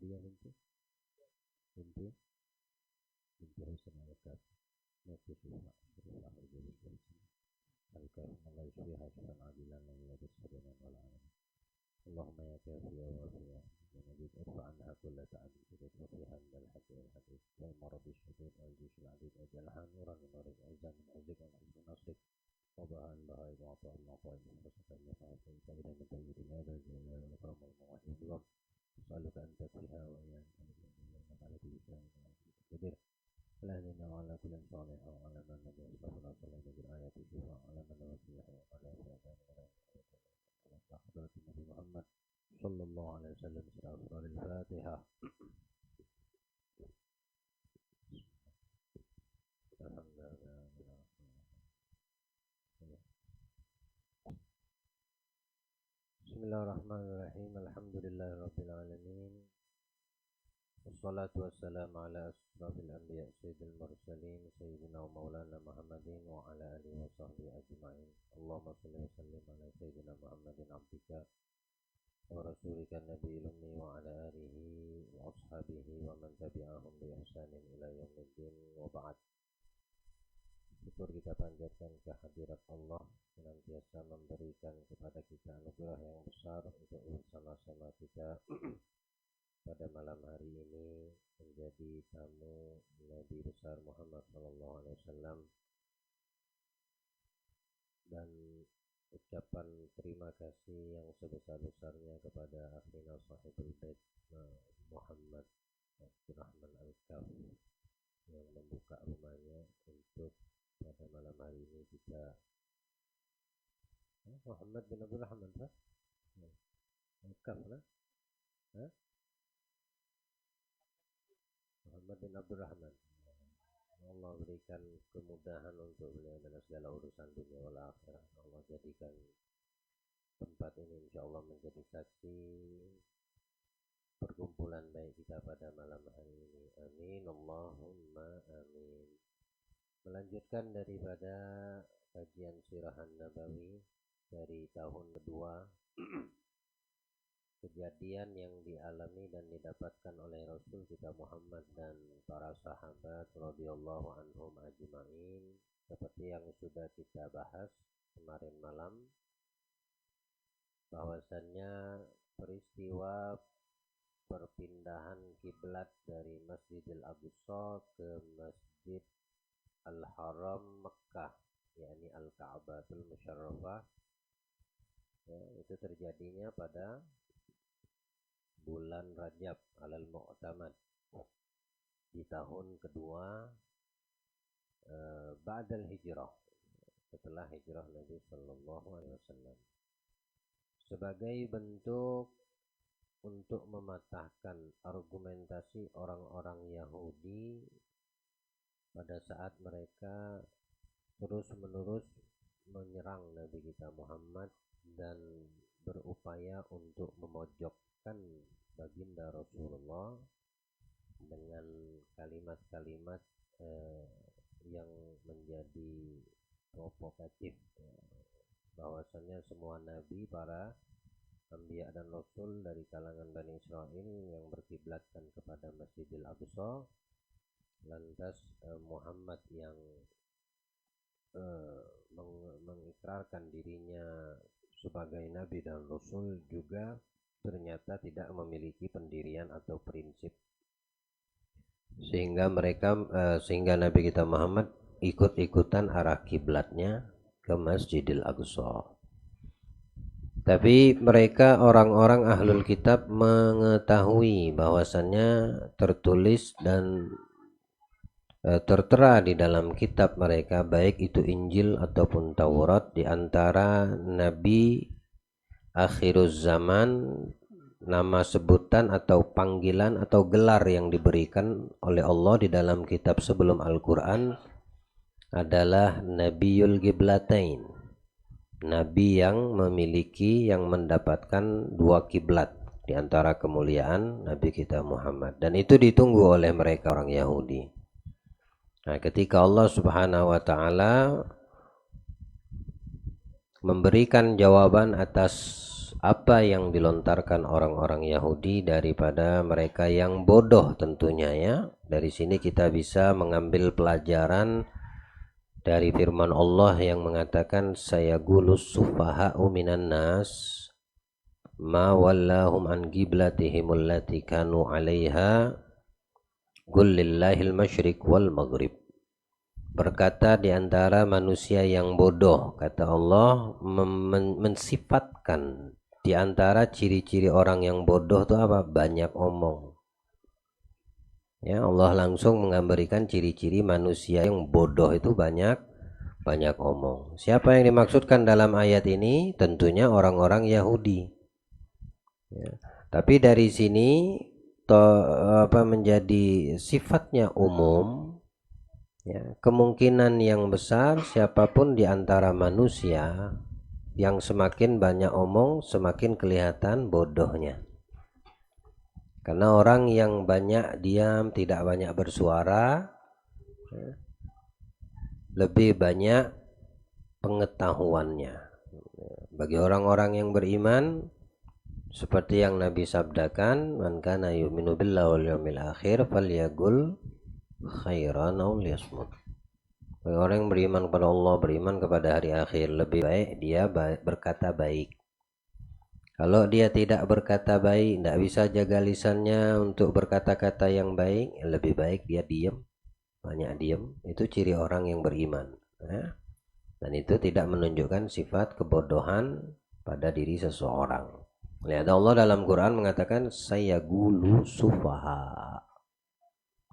Dia binti Hussein al-Kaf Nabi Sulaiman al-Kaf Allah yusbiha syafan adilan wa yulad sabana wal alamin Allahumma ya kafiya wa fiya ya nabi irfa anha kulla ta'adid wa fiha al hadith wal hadith wal marad syudud wal jish al adid ajalha nuran min nurik azam min azik wa husn nasrik wa bahan bahai wa ta'al maqaid wa sakal nafa'at wa min tayyidin hadha jalal wa karam al mawahid Allah أسألك أن تكفيها وإياك إنك على كل شيء قدير اللهم وعلى كل صالح وعلى من نبي أسلافنا صلى الله بالآيات الشفاء على من نوصيه وعلى حضرة النبي محمد صلى الله عليه وسلم في أسرار الفاتحة Bismillahirrahmanirrahim. Alhamdulillahi rabbil alamin. Wassalatu wassalamu ala asrafil anbiya sayyidil mursalin sayyidina wa maulana Muhammadin wa ala alihi wa sahbihi ajma'in. Allahumma shalli wa sallim ala sayyidina Muhammadin abdika wa rasulika nabiyil ummi wa ala alihi wa ashabihi wa man tabi'ahum bi ihsanin ila yaumiddin wa ba'd. Syukur kita panjatkan kehadirat Allah senantiasa memberikan kepada kita anugerah yang besar untuk bersama-sama kita pada malam hari ini menjadi tamu Nabi besar Muhammad SAW dan ucapan terima kasih yang sebesar-besarnya kepada akhina sahibul bait Muhammad Abdurrahman Al-Kaf yang membuka rumahnya untuk pada malam hari ini kita Muhammad bin Abdurrahman Al-Kaf Muhammad bin Abdurrahman. Allah berikan kemudahan untuk beliau dalam segala urusan dunia wal akhirah. Allah jadikan tempat ini insyaallah menjadi saksi perkumpulan baik kita pada malam hari ini. Amin Allahumma amin. Melanjutkan daripada kajian Sirah An-Nabawi dari tahun kedua, kejadian yang dialami dan didapatkan oleh Rasul kita Muhammad dan para sahabat radhiyallahu anhum ajma'in, seperti yang sudah kita bahas kemarin malam, bahwasannya peristiwa perpindahan kiblat dari Masjidil Aqsa ke Masjid Al-Haram Mekah, yakni Al-Ka'batul Musyarrafah, ya, itu terjadinya pada bulan Rajab alal Mu'tamad di tahun kedua ba'dal hijrah, setelah hijrah Nabi sallallahu alaihi wasallam, sebagai bentuk untuk mematahkan argumentasi orang-orang Yahudi pada saat mereka terus-menerus menyerang Nabi kita Muhammad dan berupaya untuk memojokkan baginda Rasulullah dengan kalimat-kalimat yang menjadi provokatif, bahwasannya semua nabi, para
Anbiya dan Rasul dari kalangan Bani Israel yang berkiblatkan kepada Masjidil Aqsa. Lantas Muhammad yang mengikrarkan dirinya sebagai Nabi dan Rasul juga ternyata tidak memiliki pendirian atau prinsip, sehingga Nabi kita Muhammad ikut-ikutan arah kiblatnya ke Masjidil Aqsa. Tapi mereka orang-orang ahlul kitab mengetahui bahwasannya tertulis dan tertera di dalam kitab mereka, baik itu Injil ataupun Taurat, di antara nabi akhiruz zaman, nama sebutan atau panggilan atau gelar yang diberikan oleh Allah di dalam kitab sebelum Al-Quran adalah Nabiyul Qiblatain, nabi yang mendapatkan dua kiblat di antara kemuliaan Nabi kita Muhammad, dan itu ditunggu oleh mereka orang Yahudi. Nah, ketika Allah Subhanahu wa taala memberikan jawaban atas apa yang dilontarkan orang-orang Yahudi daripada mereka yang bodoh tentunya ya. Dari sini kita bisa mengambil pelajaran dari firman Allah yang mengatakan sayagulus sufaha'u minan nas ma wallahum an qiblatihim allati kanu 'alaiha qul lillahil masyriq wal maghrib. Berkata di antara manusia yang bodoh, kata Allah, mensifatkan di antara ciri-ciri orang yang bodoh itu apa? Banyak omong. Ya, Allah langsung memberikan ciri-ciri manusia yang bodoh itu banyak omong. Siapa yang dimaksudkan dalam ayat ini? Tentunya orang-orang Yahudi. Ya. Tapi dari sini menjadi sifatnya umum. Ya, kemungkinan yang besar siapapun di antara manusia yang semakin banyak omong semakin kelihatan bodohnya. Karena orang yang banyak diam, tidak banyak bersuara, ya, lebih banyak pengetahuannya. Bagi orang-orang yang beriman, seperti yang Nabi sabdakan, man kana yu'minu billahi wal yawmil akhir falyaqul khairan aw liyasmut. Bagi orang yang beriman kepada Allah, beriman kepada hari akhir, lebih baik dia berkata baik. Kalau dia tidak berkata baik, tidak bisa jaga lisannya untuk berkata-kata yang baik, lebih baik dia diam, banyak diam. Itu ciri orang yang beriman, ya. Dan itu tidak menunjukkan sifat kebodohan pada diri seseorang. Lihat, Allah dalam Quran mengatakan sayagulu sufaha,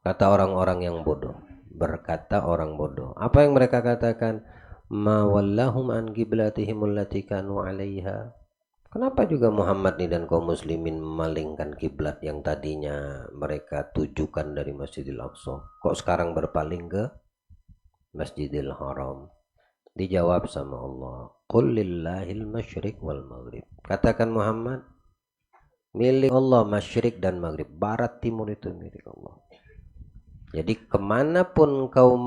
kata orang-orang yang bodoh, berkata orang bodoh. Apa yang mereka katakan? Ma wallahum an qiblatihim allati kanu 'alaiha. Kenapa juga Muhammad nih dan kaum muslimin memalingkan kiblat yang tadinya mereka tujukan dari Masjidil Aqsa, kok sekarang berpaling ke Masjidil Haram? Dijawab sama Allah, qul lillahil masyriq wal maghrib. Katakan Muhammad, milik Allah masyriq dan maghrib, barat timur itu milik Allah. Jadi kemanapun kau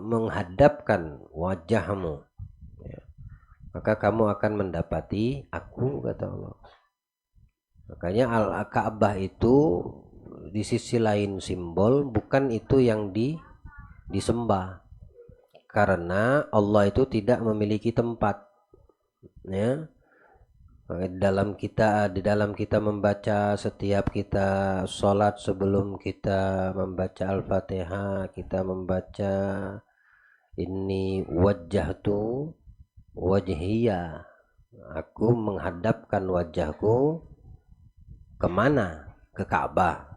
menghadapkan wajahmu, ya, maka kamu akan mendapati aku, kata Allah. Makanya Al-Ka'bah itu di sisi lain simbol, bukan itu yang disembah. Karena Allah itu tidak memiliki tempat, ya. Di dalam kita membaca, setiap kita sholat, sebelum kita membaca Al-Fatihah, kita membaca ini wajjahtu wajhiya, aku menghadapkan wajahku kemana? Ke Ka'bah,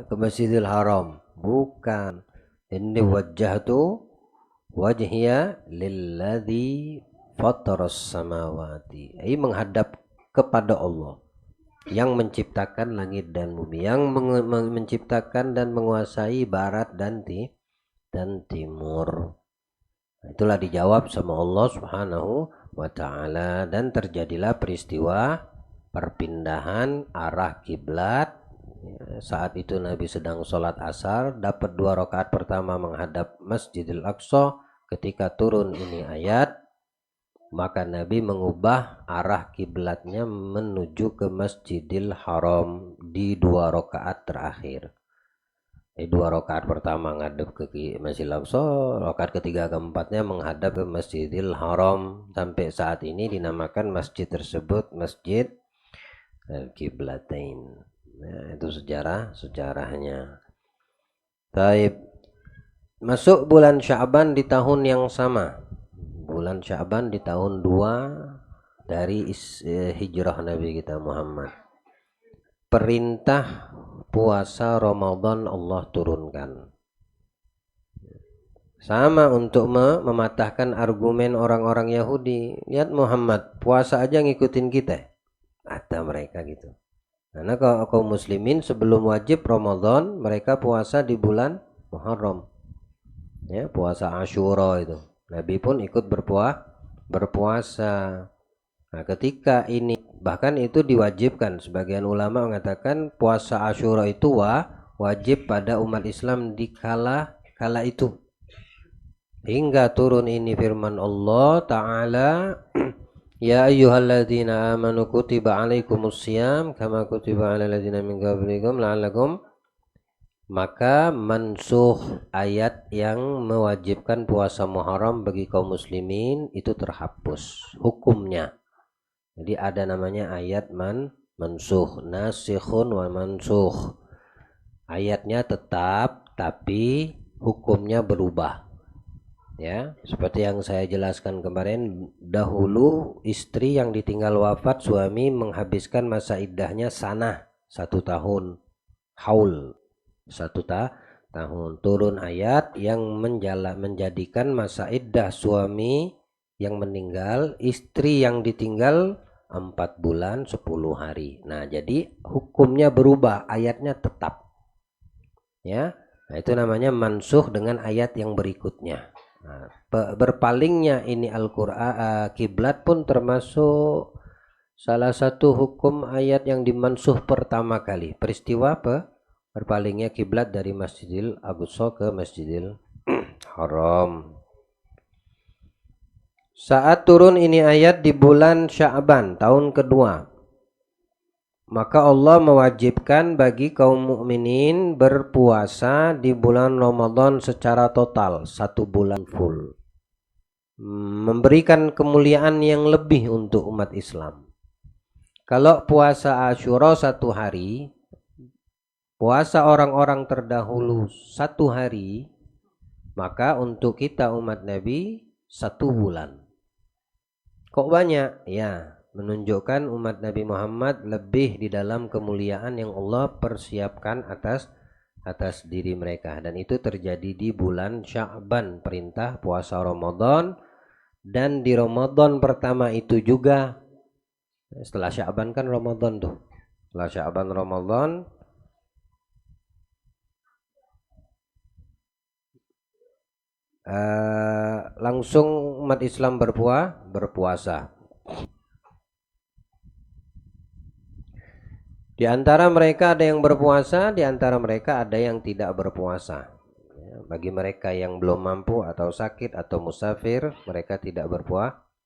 ke Masjidil Haram? Bukan. Ini wajjahtu wajhiya lilladzi fataras samawati, menghadap kepada Allah yang menciptakan langit dan bumi, yang menciptakan dan menguasai barat dan timur. Itulah dijawab sama Allah Subhanahu wa taala, dan terjadilah peristiwa perpindahan arah kiblat. Saat itu Nabi sedang sholat asar, dapat 2 rakaat pertama menghadap Masjidil Aqsa. Ketika turun ini ayat, maka Nabi mengubah arah kiblatnya menuju ke Masjidil Haram di 2 rakaat terakhir. 2 rakaat pertama ngadep ke Masjidil Aqsa, rakaat ketiga keempatnya menghadap ke Masjidil Haram. Sampai saat ini dinamakan masjid tersebut Masjid Al-Qiblatain. Nah, itu sejarahnya. Taib. Masuk bulan Sya'ban di tahun yang sama. Bulan Sya'ban di tahun 2 dari hijrah Nabi kita Muhammad. Perintah puasa Ramadan Allah turunkan. Sama untuk mematahkan argumen orang-orang Yahudi. Lihat Muhammad, puasa aja ngikutin kita. Kata mereka gitu. Karena kaum muslimin sebelum wajib Ramadan, mereka puasa di bulan Muharram. Ya, puasa Asyura itu. Nabi pun ikut berpuasa. Nah, ketika ini bahkan itu diwajibkan. Sebagian ulama mengatakan puasa Asyura itu wajib pada umat Islam di kala itu. Hingga turun ini firman Allah Ta'ala, Ya ayyuhalladzina amanu kutiba alaikumusiyam kama kutiba alal ladzina min qablikum la'allakum. Maka mansuh ayat yang mewajibkan puasa Muharram bagi kaum muslimin itu terhapus hukumnya. Jadi ada namanya ayat mansuh, nasikhun wa mansuh. Ayatnya tetap tapi hukumnya berubah. Ya, seperti yang saya jelaskan kemarin, dahulu istri yang ditinggal wafat suami menghabiskan masa iddahnya sanah 1 tahun, haul 1 tahun. Turun ayat yang menjadikan masa iddah suami yang meninggal, istri yang ditinggal 4 bulan 10 hari. Nah, jadi hukumnya berubah, ayatnya tetap. Ya, nah, itu namanya mansuh dengan ayat yang berikutnya. Nah, berpalingnya ini Al-Qur'an kiblat pun termasuk salah satu hukum ayat yang dimansuh pertama kali. Peristiwa apa? Berpalingnya kiblat dari Masjidil Aqsa ke Masjidil Haram. Saat turun ini ayat di bulan Sya'ban tahun kedua, maka Allah mewajibkan bagi kaum mukminin berpuasa di bulan Ramadan secara total 1 bulan full, memberikan kemuliaan yang lebih untuk umat Islam. Kalau puasa Asyura 1 hari, puasa orang-orang terdahulu 1 hari, maka untuk kita umat Nabi 1 bulan. Kok banyak? Ya, menunjukkan umat Nabi Muhammad lebih di dalam kemuliaan yang Allah persiapkan atas diri mereka. Dan itu terjadi di bulan Sya'ban, perintah puasa Ramadan. Dan di Ramadan pertama itu juga, setelah Sya'ban kan Ramadan tuh. Setelah Sya'ban Ramadan, langsung umat Islam berpuasa. Di antara mereka ada yang berpuasa, di antara mereka ada yang tidak berpuasa. Bagi mereka yang belum mampu atau sakit atau musafir, mereka tidak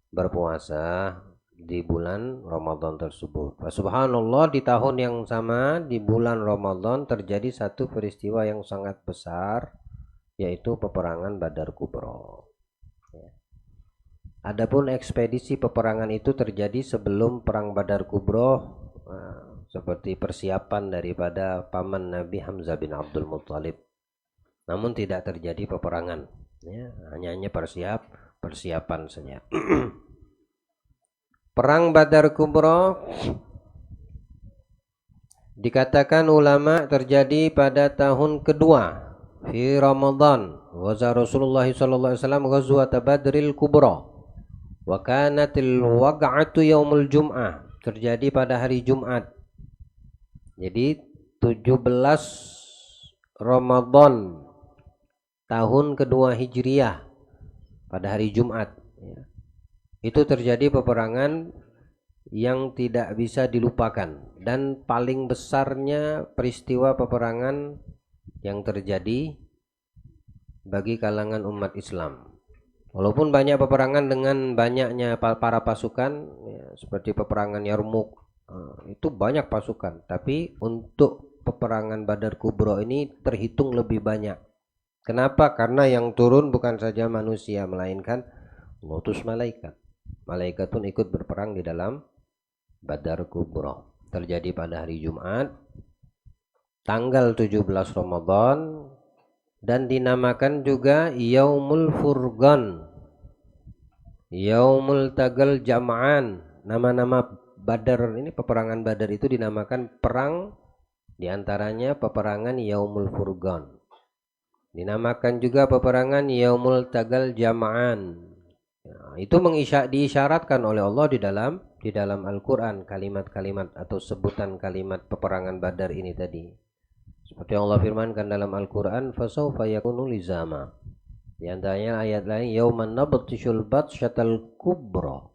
berpuasa di bulan Ramadan tersebut. Subhanallah, di tahun yang sama di bulan Ramadan terjadi satu peristiwa yang sangat besar, yaitu peperangan Badar Kubra. Adapun ekspedisi peperangan itu terjadi sebelum perang Badar Kubra, seperti persiapan daripada paman Nabi Hamzah bin Abdul Muttalib. Namun tidak terjadi peperangan, ya, hanya persiapan saja. Perang Badar Kubra dikatakan ulama terjadi pada tahun kedua fi Ramadan. Waza Rasulullah sallallahu alaihi wasallam ghazwat Badril Kubra. Wa kanatil waq'atu yaumul Jum'ah, terjadi pada hari Jumat. Jadi 17 Ramadan tahun kedua Hijriah pada hari Jumat, ya. Itu terjadi peperangan yang tidak bisa dilupakan dan paling besarnya peristiwa peperangan yang terjadi bagi kalangan umat Islam. Walaupun banyak peperangan dengan banyaknya para pasukan, ya, seperti peperangan Yarmuk, itu banyak pasukan. Tapi untuk peperangan Badar Kubro ini terhitung lebih banyak. Kenapa? Karena yang turun bukan saja manusia, melainkan utus malaikat. Malaikat pun ikut berperang di dalam Badar Kubro. Terjadi pada hari Jumat, tanggal 17 Ramadan, dan dinamakan juga Yaumul Furqan, Yaumul Tagal Jam'an. Nama-nama Badar ini, peperangan Badar itu dinamakan perang, diantaranya peperangan Yaumul Furqan. Dinamakan juga peperangan Yaumul Tagal Jam'an. Nah, itu diisyaratkan oleh Allah di dalam Al-Quran, kalimat-kalimat atau sebutan kalimat peperangan Badar ini tadi. Seperti yang Allah firmankan dalam Al-Quran, fasawfa yakunu lizama. Di antaranya ayat lain, yauman nabtishul batsyatal kubra,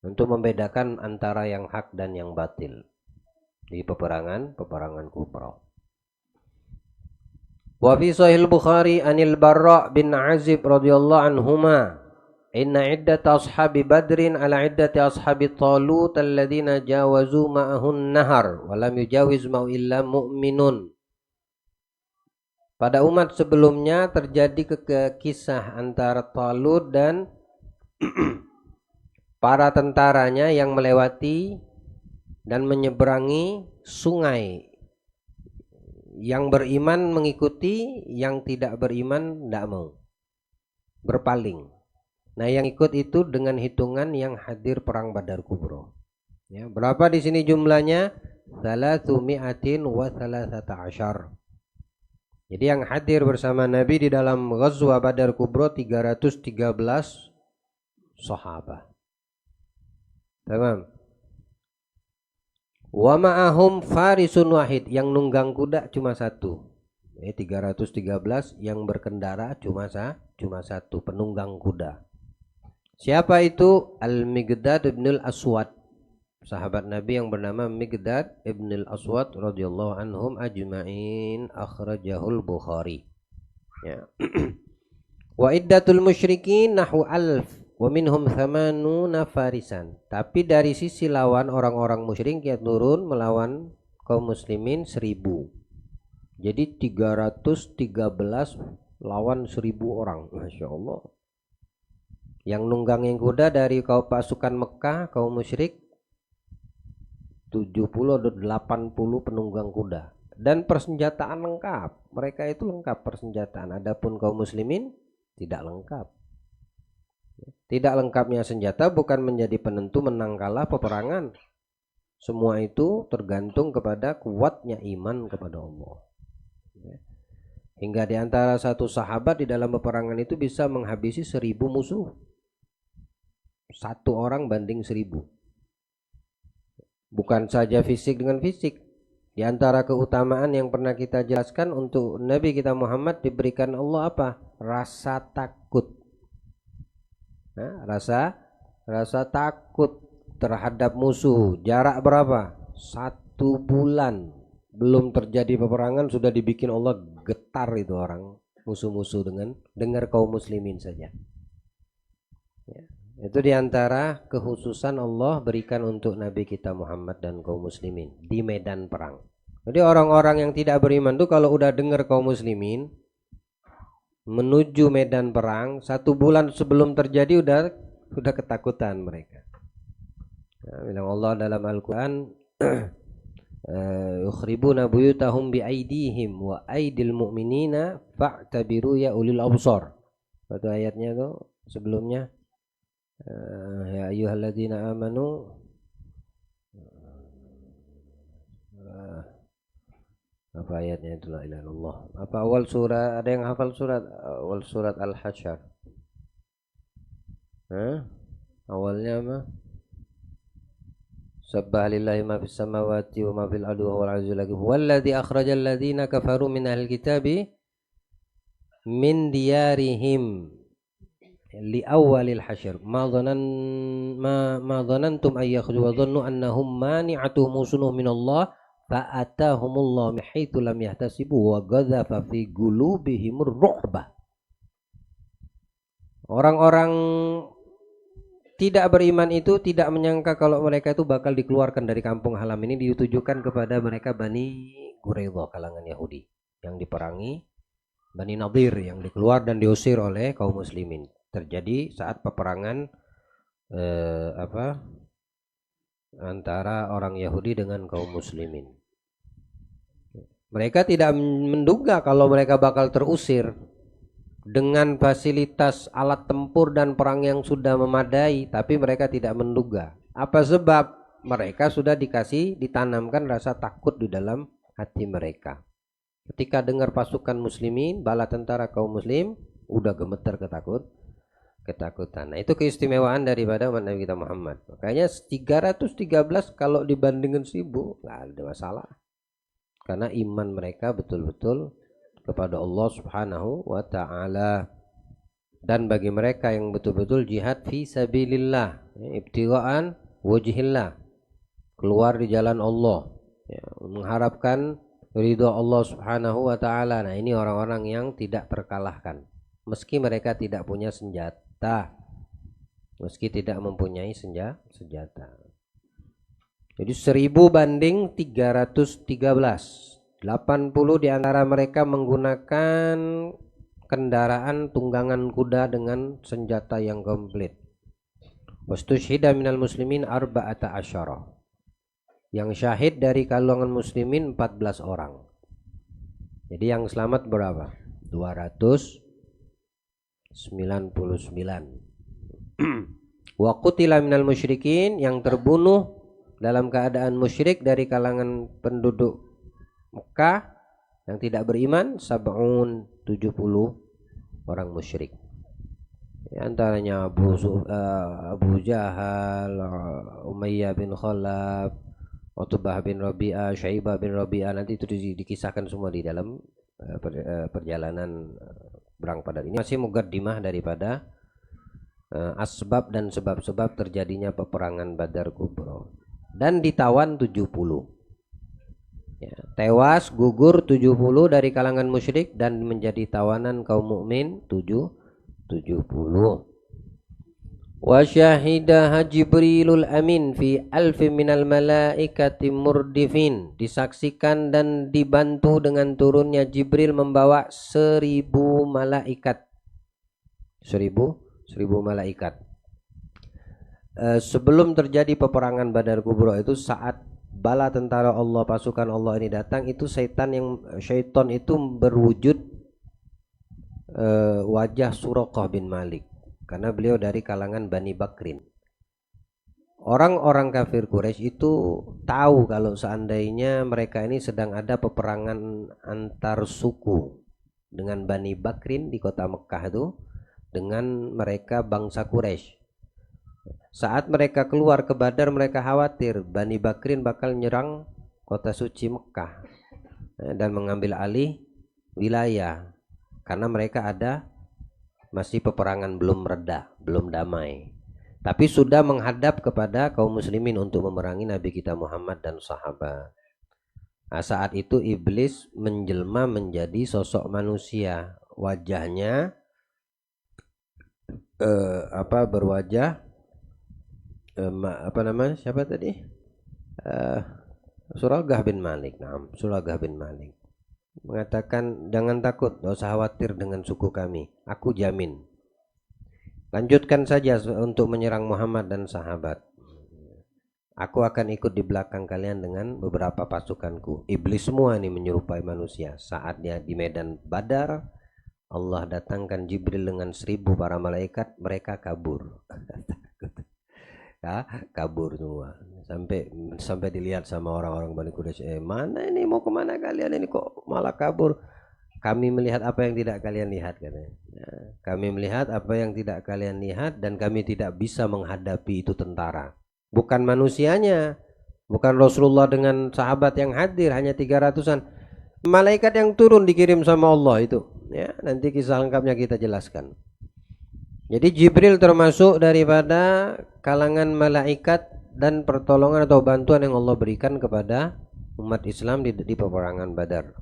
untuk membedakan antara yang hak dan yang batil di peperangan kubra. Wa fi sahih Bukhari anil Barra bin Azib radhiyallahu anhuma, inna iddata ashabi badrin ala iddati ashabi talut alladhina jawazu ma'ahun nahar wa lam yujawiz ma'u illa mu'minun. Pada umat sebelumnya terjadi kisah antara Talut dan para tentaranya yang melewati dan menyeberangi sungai. Yang beriman mengikuti, yang tidak beriman tidak mau, berpaling. Nah, yang ikut itu dengan hitungan yang hadir perang Badar Kubro. Ya, berapa di sini jumlahnya? 313. Jadi yang hadir bersama Nabi di dalam Ghazwa Badar Kubro 313 sahabat. Tamam. Wa ma'ahum farisun wahid, yang nunggang kuda cuma satu. 313, yang berkendara cuma satu, penunggang kuda. Siapa itu? Al-Miqdad ibn al-Aswad, sahabat Nabi yang bernama Miqdad ibn al-Aswad radhiyallahu anhum ajma'in, akhrajahul Bukhari. Ya. Wa iddatul musyrikin nahu alf wa minhum thamanuna farisan. Tapi dari sisi lawan orang-orang musyrik yang turun melawan kaum muslimin 1000. Jadi 313 lawan 1000 orang. Masya Allah. Yang nunggangin kuda dari kaum pasukan Mekah, kaum musyrik 70 atau 80 penunggang kuda, dan persenjataan lengkap. Mereka itu lengkap persenjataan. Adapun kaum muslimin tidak lengkap. Tidak lengkapnya senjata bukan menjadi penentu menang kalah peperangan. Semua itu tergantung kepada kuatnya iman kepada Allah. Hingga di antara satu sahabat di dalam peperangan itu bisa menghabisi 1000 musuh. Satu orang banding 1000. Bukan saja fisik dengan fisik. Di antara keutamaan yang pernah kita jelaskan, untuk Nabi kita Muhammad diberikan Allah apa? Rasa takut. Nah, rasa takut terhadap musuh. Jarak berapa? 1 bulan. Belum terjadi peperangan sudah dibikin Allah getar itu orang musuh-musuh dengan dengar kaum muslimin saja. Ya. Itu diantara kekhususan Allah berikan untuk Nabi kita Muhammad dan kaum muslimin di medan perang. Jadi orang-orang yang tidak beriman tuh kalau udah dengar kaum muslimin menuju medan perang, 1 bulan sebelum terjadi udah ketakutan mereka. Nah, bilang Allah dalam Al-Quran, yukhribuna buyutahum biaidihim wa aidil mu'minina fa'tabiru ya ulil absar. Pada ayatnya tuh sebelumnya, ya ayyuhalladzina amanu, apa ayatnya itu? La ilaha illallah. Apa awal surat? Ada yang hafal surat? Awal surat Al-Hasyr. Awalnya apa? Sabbaha lillahi ma fis samawati wa ma fil ardi wa huwal azizul hakim. Walladzi akhrajal ladzina kafaru min ahlil kitabi min diyarihim li awwalil hasyr ma dhanantum ay yakhruju wa dhannu annahum mani'atuhum usunuhum min Allah fa atahumullahu min haitsu lam yahtasibu wa ghadhafa fi qulubihimur ru'ba. Orang-orang tidak beriman itu tidak menyangka kalau mereka itu bakal dikeluarkan dari kampung halam ini, ditujukan kepada mereka Bani Quraidah, kalangan Yahudi yang diperangi Bani Nadir, yang dikeluar dan diusir oleh kaum muslimin. Terjadi saat peperangan antara orang Yahudi dengan kaum muslimin. Mereka tidak menduga kalau mereka bakal terusir dengan fasilitas alat tempur dan perang yang sudah memadai, tapi mereka tidak menduga. Apa sebab? Mereka sudah ditanamkan rasa takut di dalam hati mereka. Ketika dengar pasukan muslimin, bala tentara kaum muslim, udah gemeter ketakutan. Nah, itu keistimewaan daripada umat Nabi kita Muhammad. Makanya 313 kalau dibandingkan 1000 nggak ada masalah. Karena iman mereka betul-betul kepada Allah Subhanahu wa ta'ala. Dan bagi mereka yang betul-betul jihad fi sabilillah, ibtigha'an wajhillah, keluar di jalan Allah, mengharapkan ridha Allah Subhanahu wa ta'ala. Nah, ini orang-orang yang tidak terkalahkan. Meski mereka tidak punya senjata, meski tidak mempunyai senjata. Jadi 1000 banding 313. 80 di antara mereka menggunakan kendaraan tunggangan kuda dengan senjata yang komplit. Wastusyhida minal muslimin arba'ata asyara. Yang syahid dari kalangan muslimin 14 orang. Jadi yang selamat berapa? 299. Wa qutila minal musyrikin, yang terbunuh dalam keadaan musyrik dari kalangan penduduk Mekah yang tidak beriman 70 orang musyrik. Di antaranya Abu Jahal, Umayyah bin Khalaf, Utbah bin Rabi'ah, Syaibah bin Rabi'ah. Nanti itu dikisahkan semua di dalam perjalanan perang Badar. Ini masih muqaddimah daripada asbab dan sebab-sebab terjadinya peperangan Badar Kubra. Dan ditawan 70. Ya, tewas gugur 70 dari kalangan musyrik dan menjadi tawanan kaum mukmin 70. Wa syahidaha Jibrilul Amin fi alfi minal malaikati murdifin. Disaksikan dan dibantu dengan turunnya Jibril membawa 1000 malaikat. 1000 malaikat. Sebelum terjadi peperangan Badar Kubra itu, saat bala tentara Allah, pasukan Allah ini datang, itu syaitan itu berwujud wajah Suraqah bin Malik, karena beliau dari kalangan Bani Bakrin. Orang-orang kafir Quraisy itu tahu kalau seandainya mereka ini sedang ada peperangan antar suku dengan Bani Bakrin di kota Mekah itu dengan mereka bangsa Quraisy. Saat mereka keluar ke Badar, mereka khawatir Bani Bakrin bakal nyerang kota suci Mekah dan mengambil alih wilayah, karena mereka masih peperangan belum reda, belum damai, tapi sudah menghadap kepada kaum muslimin untuk memerangi Nabi kita Muhammad dan sahabat. Nah, saat itu iblis menjelma menjadi sosok manusia, wajahnya berwajah siapa tadi? Suraqah bin Malik. Nah, Suraqah bin Malik mengatakan, jangan takut, tidak usah khawatir dengan suku kami, aku jamin. Lanjutkan saja untuk menyerang Muhammad dan sahabat. Aku akan ikut di belakang kalian dengan beberapa pasukanku. Iblis semua ini menyerupai manusia. Saatnya di medan Badar, Allah datangkan Jibril dengan 1000 para malaikat, mereka kabur. Kabur semua, sampai dilihat sama orang-orang Bani Quraisy, mana ini, mau kemana kalian ini, kok malah kabur? Kami melihat apa yang tidak kalian lihat, katanya. Kami melihat apa yang tidak kalian lihat, dan kami tidak bisa menghadapi itu tentara, bukan manusianya, bukan Rasulullah dengan sahabat yang hadir, hanya 300-an malaikat yang turun dikirim sama Allah itu. Ya, nanti kisah lengkapnya kita jelaskan. Jadi Jibril termasuk daripada kalangan malaikat dan pertolongan atau bantuan yang Allah berikan kepada umat Islam di peperangan Badar.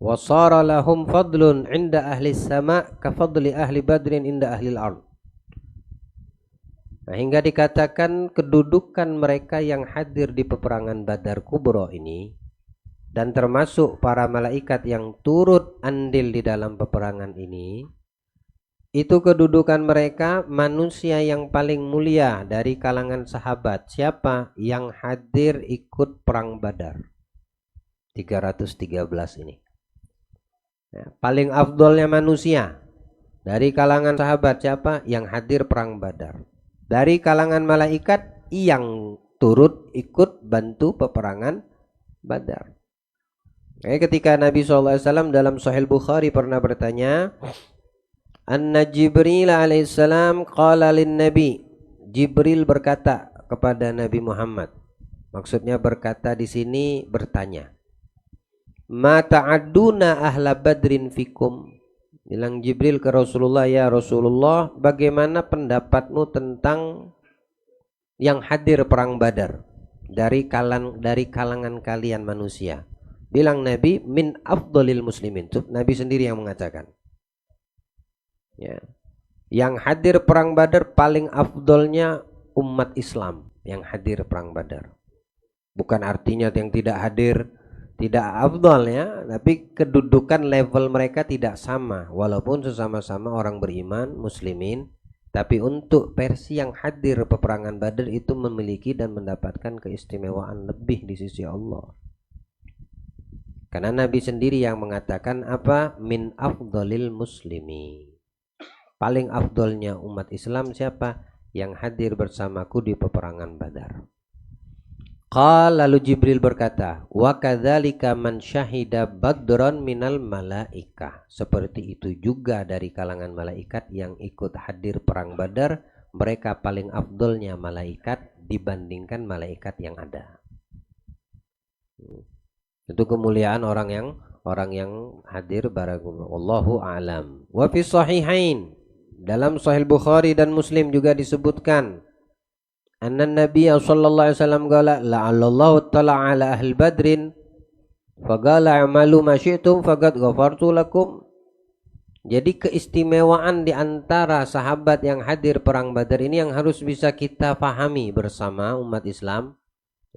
Wasara lahum fadlun inda ahli sama ka fadli ahli badrin inda ahli al-ard. Nah, hingga dikatakan kedudukan mereka yang hadir di peperangan Badar Kubro ini dan termasuk para malaikat yang turut andil di dalam peperangan ini, itu kedudukan mereka manusia yang paling mulia dari kalangan sahabat. Siapa yang hadir ikut perang Badar? 313 ini. Ya, paling afdolnya manusia dari kalangan sahabat siapa? Yang hadir perang Badar. Dari kalangan malaikat yang turut ikut bantu peperangan Badar. Ketika Nabi SAW dalam Sahih Bukhari pernah bertanya, Anna Jibril alaihissalam qala lin Nabi. Jibril berkata kepada Nabi Muhammad. Maksudnya berkata di sini bertanya. Ma ta'adduna ahla badrin fikum. Bilang Jibril ke Rasulullah, ya Rasulullah, bagaimana pendapatmu tentang yang hadir perang Badar dari kalangan kalian manusia? Bilang Nabi, min afdolil muslimin. Nabi sendiri yang mengatakan. Ya. Yang hadir perang Badar paling afdolnya umat Islam yang hadir perang Badar. Bukan artinya yang tidak hadir tidak afdol ya, tapi kedudukan level mereka tidak sama walaupun sesama-sama orang beriman muslimin, tapi untuk versi yang hadir peperangan Badar itu memiliki dan mendapatkan keistimewaan lebih di sisi Allah. Karena Nabi sendiri yang mengatakan apa? Min afdolil muslimi. Paling afdolnya umat Islam siapa? Yang hadir bersamaku di peperangan Badar. Lalu Jibril berkata, wa kadzalika man syahida badron minal malaikah. Seperti itu juga dari kalangan malaikat yang ikut hadir perang Badar, mereka paling afdolnya malaikat dibandingkan malaikat yang ada. Itu kemuliaan orang yang hadir barakallahu. Wallahu a'lam. Wa fi sahihain, dalam Sahih Bukhari dan Muslim juga disebutkan anna Nabi sallallahu alaihi wasallam qala la'allallahu ta'ala ala ahli badrin faqala amalu ma syi'tum faqad ghafartu lakum. Jadi keistimewaan di antara sahabat yang hadir perang Badar ini yang harus bisa kita pahami bersama umat Islam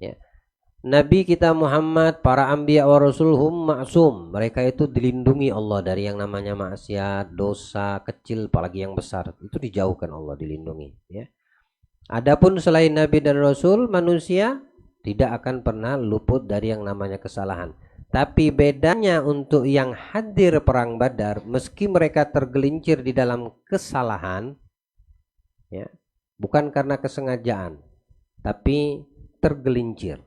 ya. Nabi kita Muhammad, para anbiya wa rasulhum ma'sum. Mereka itu dilindungi Allah dari yang namanya maksiat, dosa kecil apalagi yang besar. Itu dijauhkan Allah, dilindungi ya. Adapun selain Nabi dan Rasul, manusia tidak akan pernah luput dari yang namanya kesalahan. Tapi bedanya untuk yang hadir perang Badar, meski mereka tergelincir di dalam kesalahan, ya, bukan karena kesengajaan, tapi tergelincir.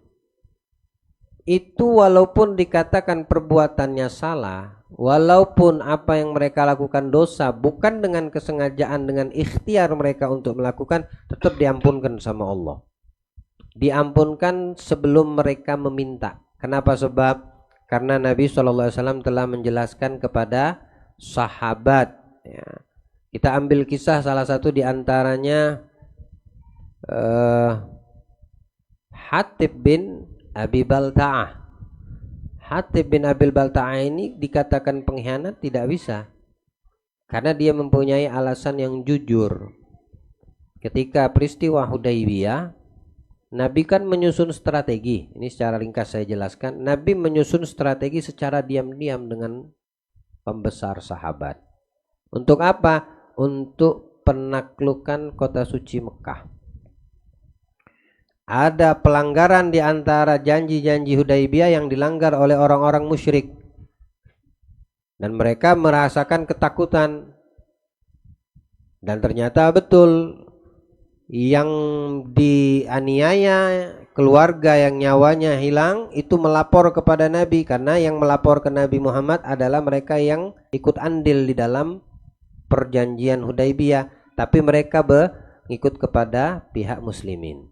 Itu walaupun dikatakan perbuatannya salah, walaupun apa yang mereka lakukan dosa, bukan dengan kesengajaan, dengan ikhtiar mereka untuk melakukan, tetap diampunkan sama Allah. Diampunkan sebelum mereka meminta. Kenapa? Sebab karena Nabi SAW telah menjelaskan kepada sahabat ya. Kita ambil kisah salah satu diantaranya Hatib bin Abi Balta'ah. Hatib bin Abi Balta'ah ini dikatakan pengkhianat tidak bisa, karena dia mempunyai alasan yang jujur. Ketika peristiwa Hudaybiyah, Nabi kan menyusun strategi. Ini secara ringkas saya jelaskan. Nabi menyusun strategi secara diam-diam dengan pembesar sahabat. Untuk apa? Untuk penaklukan kota suci Mekah. Ada pelanggaran di antara janji-janji Hudaybiyah yang dilanggar oleh orang-orang musyrik. Dan mereka merasakan ketakutan. Dan ternyata betul, yang dianiaya, keluarga yang nyawanya hilang, itu melapor kepada Nabi. Karena yang melapor ke Nabi Muhammad adalah mereka yang ikut andil di dalam perjanjian Hudaybiyah. Tapi mereka mengikut kepada pihak muslimin.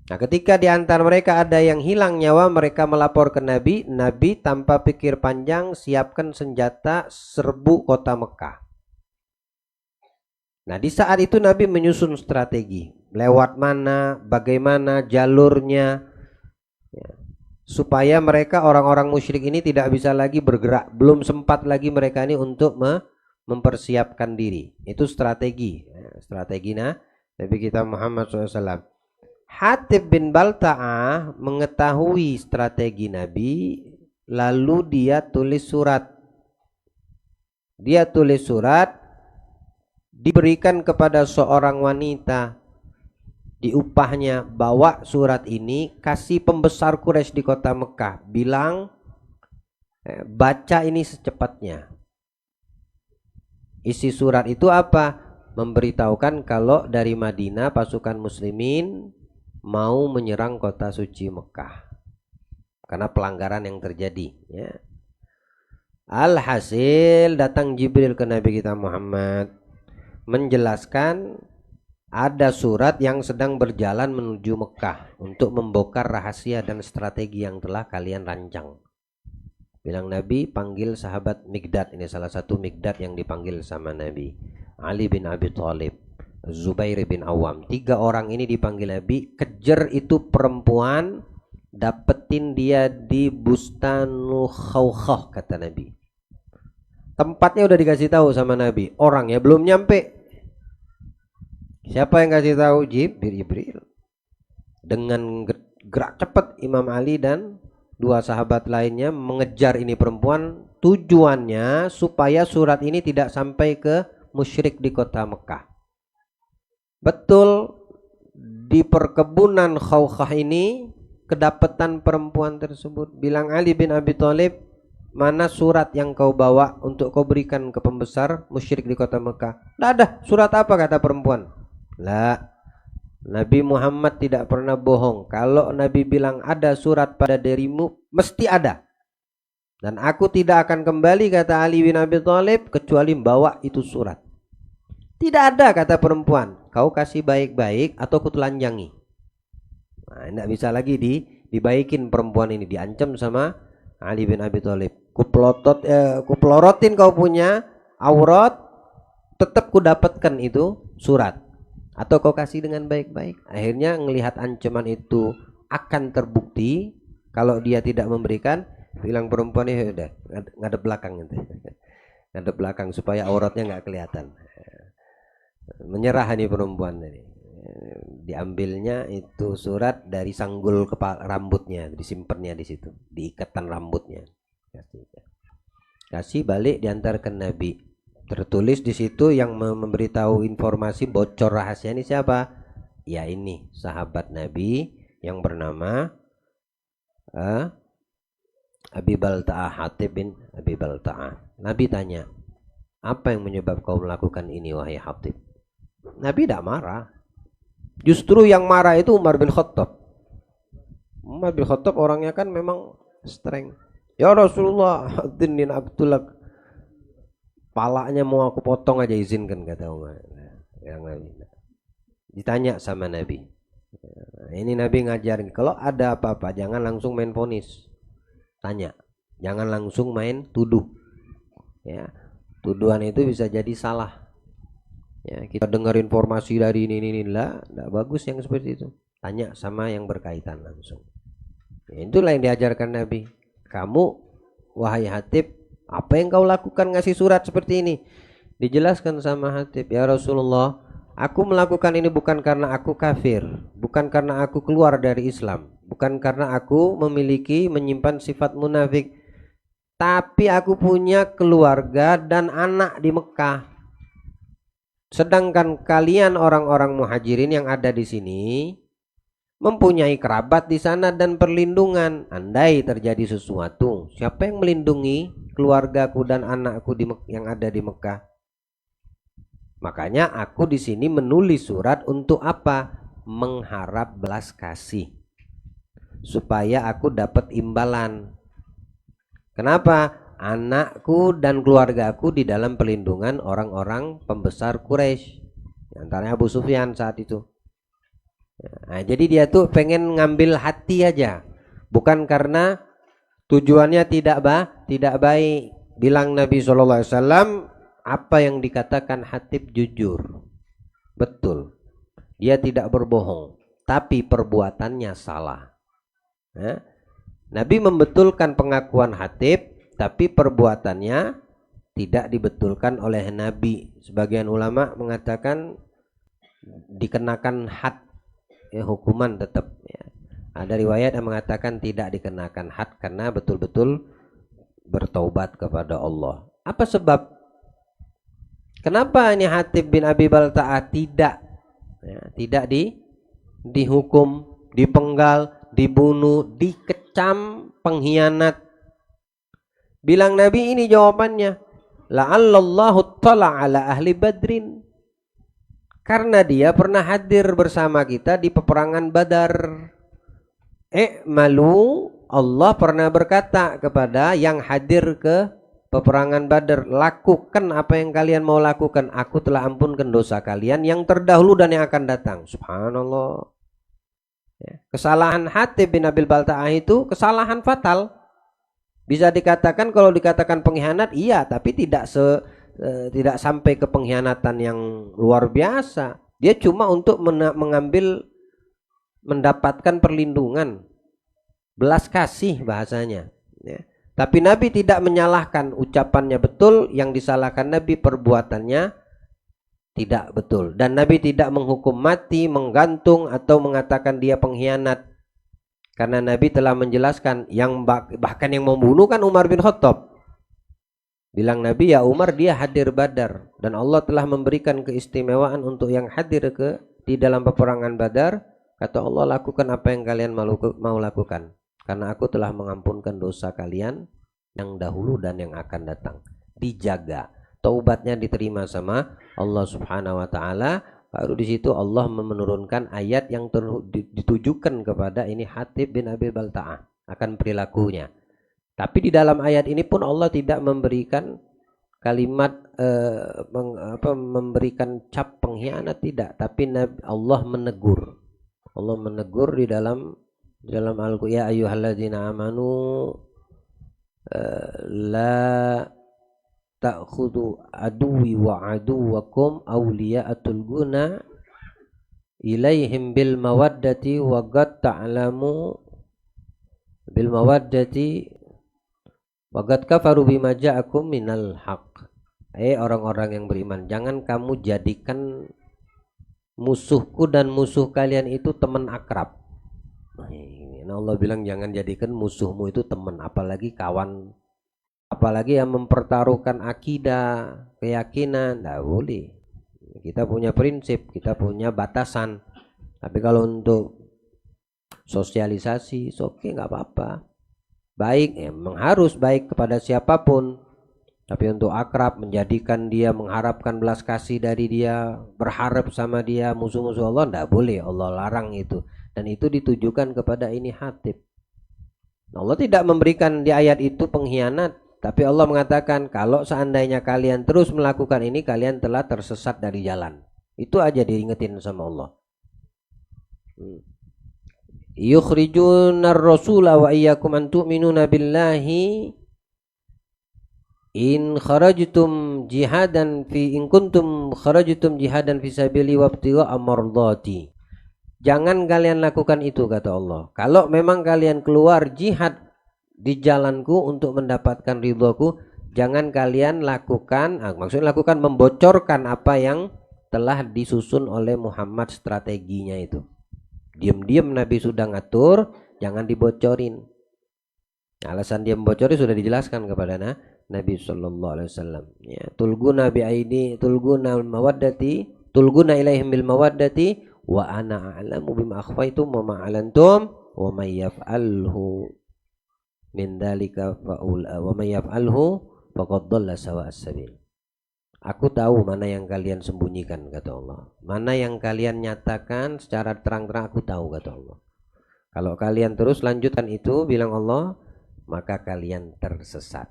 Nah, ketika di antara mereka ada yang hilang nyawa, mereka melapor ke Nabi. Nabi tanpa pikir panjang siapkan senjata, serbu kota Mekah. Nah, di saat itu Nabi menyusun strategi. Lewat mana, bagaimana jalurnya ya, supaya mereka orang-orang musyrik ini tidak bisa lagi bergerak. Belum sempat lagi mereka ini untuk mempersiapkan diri. Itu strategi. Strategi Nabi kita Muhammad SAW. Hatib bin Balta'ah mengetahui strategi Nabi, lalu dia tulis surat. Dia tulis surat, diberikan kepada seorang wanita, diupahnya, bawa surat ini, kasih pembesar Quraisy di kota Mekah, bilang baca ini secepatnya. Isi surat itu apa? Memberitahukan kalau dari Madinah pasukan muslimin mau menyerang kota suci Mekah karena pelanggaran yang terjadi, ya. Alhasil datang Jibril ke Nabi kita Muhammad menjelaskan ada surat yang sedang berjalan menuju Mekah untuk membongkar rahasia dan strategi yang telah kalian rancang. Bilang Nabi, panggil sahabat Mikdad. Ini salah satu Mikdad yang dipanggil sama Nabi. Ali bin Abi Thalib, Zubair bin Awam. 3 orang ini dipanggil Nabi. Kejar itu perempuan, dapetin dia di Bustanul Khawkhah, kata Nabi. Tempatnya udah dikasih tahu sama Nabi, orangnya belum nyampe. Siapa yang kasih tahu? Jibril. Dengan gerak cepat Imam Ali dan 2 sahabat lainnya mengejar ini perempuan. Tujuannya supaya surat ini tidak sampai ke musyrik di kota Mekah. Betul, di perkebunan Khawkhah ini kedapatan perempuan tersebut. Bilang Ali bin Abi Thalib, mana surat yang kau bawa untuk kau berikan ke pembesar musyrik di kota Mekah? Tidak ada. Surat apa, kata perempuan? Lah, Nabi Muhammad tidak pernah bohong. Kalau Nabi bilang ada surat pada dirimu, mesti ada. Dan aku tidak akan kembali, kata Ali bin Abi Thalib, kecuali bawa itu surat. Tidak ada, kata perempuan. Kau kasih baik-baik atau ku telanjangi. Nah, tidak bisa lagi dibaikin perempuan ini. Diancam sama Ali bin Abi Thalib. Kupelorotin kau punya aurat, tetap ku dapatkan itu surat. Atau kau kasih dengan baik-baik. Akhirnya ngelihat ancaman itu akan terbukti. Kalau dia tidak memberikan, bilang perempuan ini udah ngadep belakang gitu. Ngadep belakang supaya auratnya nggak kelihatan. Menyerah nih perempuan ini. Diambilnya itu surat dari sanggul kepala rambutnya, disimpannya di situ, di ikatan rambutnya. Kasih balik, diantarkan Nabi. Tertulis di situ yang memberitahu informasi bocor rahasia ini siapa? Ya ini sahabat Nabi yang bernama Abi Balta'ah, Hatib bin Abi Balta'ah. Nabi tanya, apa yang menyebab kau melakukan ini wahai Hatib? Nabi tidak marah. Justru yang marah itu Umar bin Khattab. Umar bin Khattab orangnya kan memang streng. Ya Rasulullah, adinin Abdullah, palanya mau aku potong aja, izinkan, kata Umar. Yang Nabi ditanya sama Nabi. Ini Nabi ngajarin, kalau ada apa-apa jangan langsung main vonis. Tanya, jangan langsung main tuduh. Ya, tuduhan itu bisa jadi salah. Ya, kita dengar informasi dari ini lah, tidak bagus yang seperti itu. Tanya sama yang berkaitan langsung. Ya, itulah yang diajarkan Nabi. Kamu wahai Hatib, apa yang kau lakukan ngasih surat seperti ini? Dijelaskan sama Hatib, ya Rasulullah, aku melakukan ini bukan karena aku kafir, bukan karena aku keluar dari Islam, bukan karena aku menyimpan sifat munafik, tapi aku punya keluarga dan anak di Mekah. Sedangkan kalian orang-orang muhajirin yang ada di sini mempunyai kerabat di sana dan perlindungan. Andai terjadi sesuatu, siapa yang melindungi keluargaku dan anakku yang ada di Mekah? Makanya aku di sini menulis surat untuk apa? Mengharap belas kasih, supaya aku dapat imbalan. Kenapa? Anakku dan keluargaku di dalam perlindungan orang-orang pembesar Quraisy, antaranya Abu Sufyan saat itu. Nah, jadi dia tuh pengen ngambil hati aja, bukan karena tujuannya tidak baik. Bilang Nabi SAW, apa yang dikatakan Hatib jujur, betul, dia tidak berbohong, tapi perbuatannya salah. Nabi membetulkan pengakuan Hatib, tapi perbuatannya tidak dibetulkan oleh Nabi. Sebagian ulama mengatakan dikenakan had, ya, hukuman tetap, ya. Ada riwayat yang mengatakan tidak dikenakan had karena betul-betul bertaubat kepada Allah. Apa sebab? Kenapa ini Hatib bin Abi Balta'ah tidak dihukum, dipenggal, dibunuh, dikecam pengkhianat? Bilang Nabi, ini jawabannya, la'allallahu tala' ala ahli badrin, karena dia pernah hadir bersama kita di peperangan Badar. Malu, Allah pernah berkata kepada yang hadir ke peperangan Badar, lakukan apa yang kalian mau lakukan, aku telah ampunkan dosa kalian yang terdahulu dan yang akan datang. Subhanallah, ya. Kesalahan Hatib bin Abil Balta'ah itu kesalahan fatal. Bisa dikatakan, kalau dikatakan pengkhianat, iya, tapi tidak sampai ke pengkhianatan yang luar biasa. Dia cuma untuk mendapatkan perlindungan, belas kasih bahasanya, ya. Tapi Nabi tidak menyalahkan, ucapannya betul, yang disalahkan Nabi perbuatannya tidak betul. Dan Nabi tidak menghukum mati, menggantung, atau mengatakan dia pengkhianat. Karena Nabi telah menjelaskan, yang bahkan yang membunuh kan Umar bin Khattab. Bilang Nabi, ya Umar, dia hadir Badar, dan Allah telah memberikan keistimewaan untuk yang hadir di dalam peperangan Badar. Kata Allah, lakukan apa yang kalian mau lakukan, karena aku telah mengampunkan dosa kalian yang dahulu dan yang akan datang. Dijaga, taubatnya diterima sama Allah Subhanahu wa taala. Baru di situ Allah menurunkan ayat yang ditujukan kepada ini Hatib bin Abi Balta'ah akan perilakunya. Tapi di dalam ayat ini pun Allah tidak memberikan kalimat memberikan cap pengkhianat, tidak. Tapi Allah menegur. Allah menegur di dalam Al-Qur'an, ya ayyuhalladzina amanu la ta'khudhu aduwi wa aduwakum awliya'atul guna ilaihim bil mawaddati wa qad ta'lamu bil mawaddati wa qad kafaru bima ja'akum minal haq. Orang-orang yang beriman, jangan kamu jadikan musuhku dan musuh kalian itu teman akrab. Nah, Allah bilang jangan jadikan musuhmu itu teman, apalagi kawan, apalagi yang mempertaruhkan akidah, keyakinan. Tidak boleh. Kita punya prinsip, kita punya batasan. Tapi kalau untuk sosialisasi, oke, nggak apa-apa. Baik, memang harus baik kepada siapapun. Tapi untuk akrab, menjadikan dia, mengharapkan belas kasih dari dia, berharap sama dia, musuh-musuh Allah, tidak boleh. Allah larang itu. Dan itu ditujukan kepada ini Hatib. Allah tidak memberikan di ayat itu pengkhianat. Tapi Allah mengatakan, kalau seandainya kalian terus melakukan ini, kalian telah tersesat dari jalan. Itu aja diingetin sama Allah. Yukhrijunar rasula wa iyyakum an tu'minuna billahi in kuntum kharajtum jihadan fi sabili wabtigha amardati. Jangan kalian lakukan itu, kata Allah. Kalau memang kalian keluar jihad di jalanku untuk mendapatkan ridhoku, jangan kalian lakukan, maksudnya lakukan membocorkan apa yang telah disusun oleh Muhammad, strateginya itu. Diam-diam Nabi sudah ngatur, jangan dibocorin. Alasan dia membocori sudah dijelaskan kepada Nabi sallallahu alaihi wasallam. Ya, tulguna ilaihim bil mawaddati wa ana a'lamu bima akhfaytum wa ma 'alantum wa may yaf'alhu min dzalika wa may yaf'alhu faqad dhalla sawa'as sabil. Aku tahu mana yang kalian sembunyikan, kata Allah. Mana yang kalian nyatakan secara terang-terang, aku tahu, kata Allah. Kalau kalian terus lanjutkan itu, bilang Allah, maka kalian tersesat.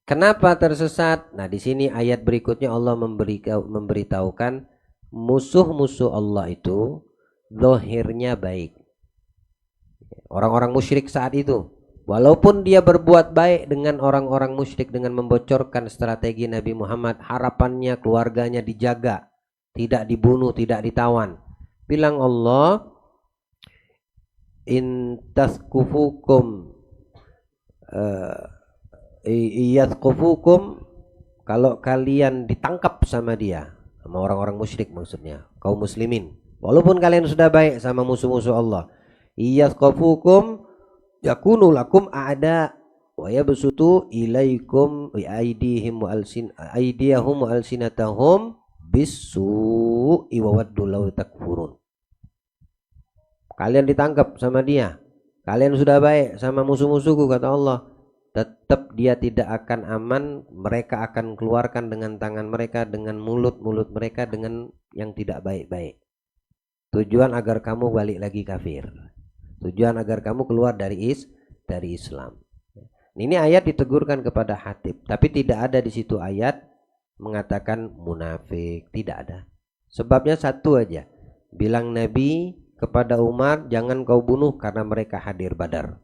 Kenapa tersesat? Nah, di sini ayat berikutnya Allah memberitahukan musuh-musuh Allah itu zahirnya baik. Orang-orang musyrik saat itu, walaupun dia berbuat baik dengan orang-orang musyrik dengan membocorkan strategi Nabi Muhammad, harapannya keluarganya dijaga, tidak dibunuh, tidak ditawan. Bilang Allah, in taskufukum kalau kalian ditangkap sama dia, sama orang-orang musyrik maksudnya, kaum muslimin, walaupun kalian sudah baik sama musuh-musuh Allah, iyasqafukum yakunu lakum a'da wa yabsutu ilaikum aydiyahum wa alsinatahum bisu'i wa waddu law takfurun. Kalian ditangkap sama dia, kalian sudah baik sama musuh-musuhku, kata Allah, tetap dia tidak akan aman. Mereka akan keluarkan dengan tangan mereka, dengan mulut-mulut mereka, dengan yang tidak baik-baik. Tujuan agar kamu balik lagi kafir. Tujuan agar kamu keluar dari Islam. Ini ayat ditegurkan kepada Hatib, tapi tidak ada di situ ayat mengatakan munafik, tidak ada. Sebabnya satu aja, bilang Nabi kepada Umar, jangan kau bunuh karena mereka hadir Badar.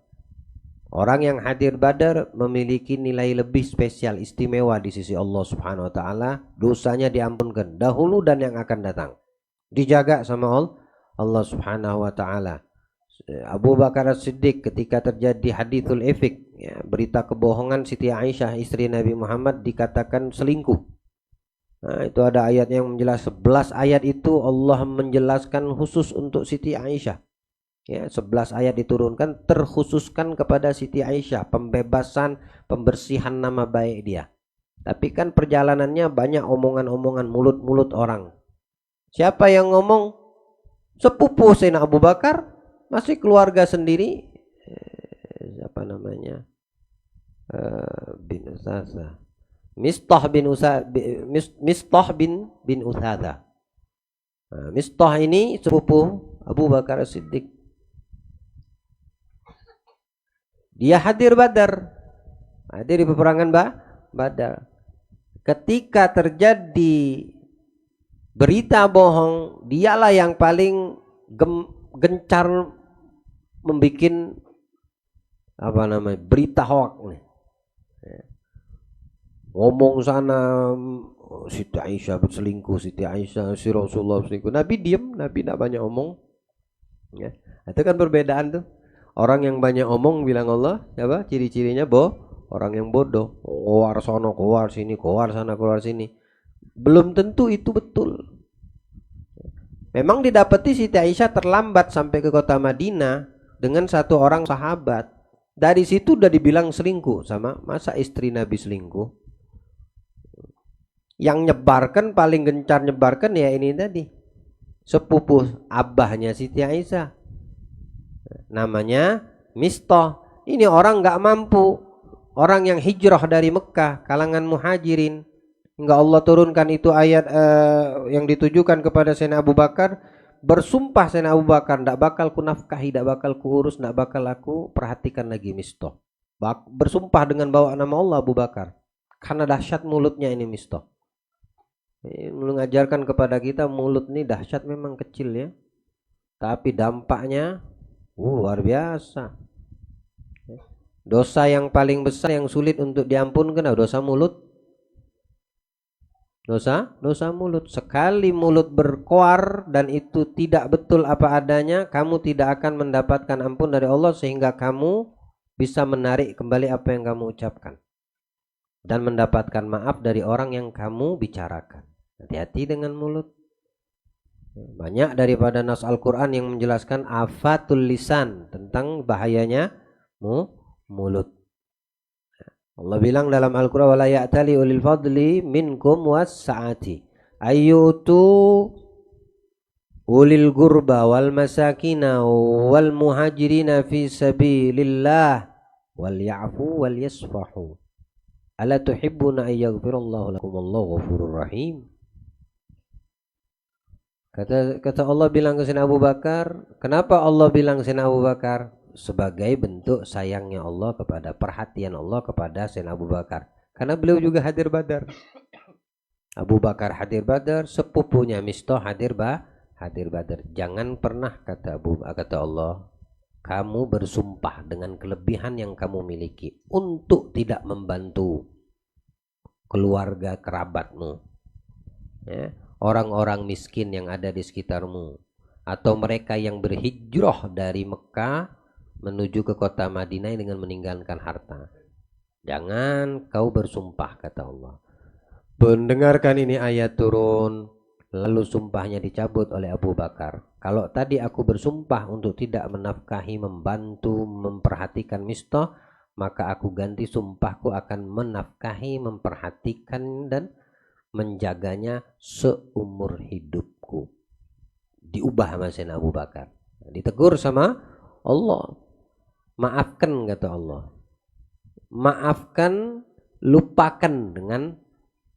Orang yang hadir Badar memiliki nilai lebih spesial, istimewa di sisi Allah Subhanahu wa taala. Dosanya diampunkan dahulu dan yang akan datang, dijaga sama Allah Subhanahu wa taala. Abu Bakar As-Siddiq ketika terjadi hadithul ifk, ya, berita kebohongan Siti Aisyah istri Nabi Muhammad dikatakan selingkuh. Nah, itu ada ayat yang menjelaskan, 11 ayat itu Allah menjelaskan khusus untuk Siti Aisyah. Ya, 11 ayat diturunkan terkhususkan kepada Siti Aisyah, pembebasan, pembersihan nama baik dia. Tapi kan perjalanannya banyak omongan-omongan, mulut-mulut orang. Siapa yang ngomong? Sepupu Sayyidina Abu Bakar, masih keluarga sendiri. Siapa namanya? Bin Utsatha. Mistah bin Utsatha. Nah, Mistah ini sepupu Abu Bakar As-Siddiq. Dia hadir Badar, hadir di peperangan Badar. Ketika terjadi berita bohong, dialah yang paling gencar membuat berita hoax nih. Ngomong sana Siti Aisyah berselingkuh, Siti Aisyah si Rasulullah berselingkuh. Nabi diam, Nabi tidak banyak omong. Ya, itu kan perbedaan tuh. Orang yang banyak omong bilang Allah, apa? Ciri-cirinya orang yang bodoh. Keluar sono, keluar sini, keluar sana, keluar sini. Belum tentu itu betul. Memang didapati Siti Aisyah terlambat sampai ke kota Madinah dengan satu orang sahabat. Dari situ udah dibilang selingkuh sama, masa istri Nabi selingkuh? Yang nyebarkan, paling gencar nyebarkan ya ini tadi, sepupu abahnya Siti Aisyah, namanya Mistah. Ini orang nggak mampu, orang yang hijrah dari Mekah, kalangan muhajirin. Hingga Allah turunkan itu ayat yang ditujukan kepada Sayyidina Abu Bakar. Bersumpah Sayyidina Abu Bakar, tidak bakal ku nafkahi, tidak bakal ku urus, tidak bakal aku perhatikan lagi Mistah. Bersumpah dengan bawa nama Allah Abu Bakar, karena dahsyat mulutnya ini Mistah. Ini mengajarkan kepada kita, mulut ini dahsyat, memang kecil ya, tapi dampaknya luar biasa. Dosa yang paling besar yang sulit untuk diampunkan adalah dosa mulut. Dosa mulut. Sekali mulut berkoar dan itu tidak betul apa adanya, kamu tidak akan mendapatkan ampun dari Allah, sehingga kamu bisa menarik kembali apa yang kamu ucapkan dan mendapatkan maaf dari orang yang kamu bicarakan. Hati-hati dengan mulut. Banyak daripada nas Al-Quran yang menjelaskan afatul lisan, tentang bahayanya mulut. Allah bilang dalam Al-Quran, wala ya'tali ulil fadli minkum was-sa'ati ayyutu ulil gurba wal masakina wal muhajirina fi sabilillah wal ya'fu wal yasfahu ala tuhibbuna ayyaghfirallahu lakum wallahu ghafurur rahim. Kata Allah bilang ke Sayyidina Abu Bakar, kenapa Allah bilang Sayyidina Abu Bakar? Sebagai bentuk sayangnya Allah kepada, perhatian Allah kepada Sayyidina Abu Bakar. Karena beliau juga hadir Badar. Abu Bakar hadir Badar, sepupunya Mistah hadir Badar. Jangan pernah, kata Allah, kamu bersumpah dengan kelebihan yang kamu miliki untuk tidak membantu keluarga kerabatmu, ya, orang-orang miskin yang ada di sekitarmu, atau mereka yang berhijrah dari Mekah menuju ke kota Madinah dengan meninggalkan harta. Jangan kau bersumpah, kata Allah. Mendengarkan ini ayat turun, lalu sumpahnya dicabut oleh Abu Bakar. Kalau tadi aku bersumpah untuk tidak menafkahi, membantu, memperhatikan Mistah, maka aku ganti sumpahku akan menafkahi, memperhatikan dan menjaganya seumur hidupku. Diubah sama Sayyidina Abu Bakar. Ditegur sama Allah. Maafkan kata Allah. Maafkan, lupakan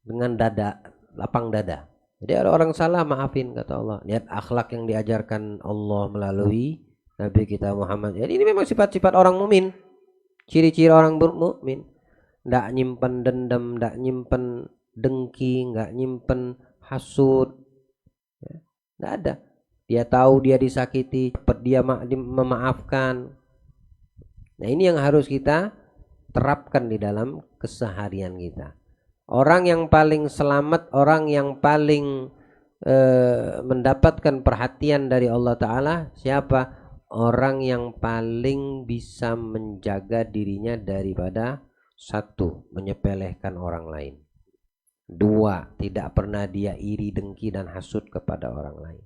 dengan dada, lapang dada. Jadi ada orang salah, maafin kata Allah. Lihat akhlak yang diajarkan Allah melalui Nabi kita Muhammad. Jadi ini memang sifat-sifat orang mukmin. Ciri-ciri orang mukmin. Nggak nyimpen dendam, nggak nyimpen dengki, nggak nyimpen hasud. Ya, nggak ada. Dia tahu dia disakiti, cepat dia memaafkan. Nah ini yang harus kita terapkan di dalam keseharian kita. Orang yang paling selamat, orang yang paling mendapatkan perhatian dari Allah Ta'ala, siapa? Orang yang paling bisa menjaga dirinya daripada satu, menyepelekan orang lain. Dua, tidak pernah dia iri, dengki dan hasud kepada orang lain.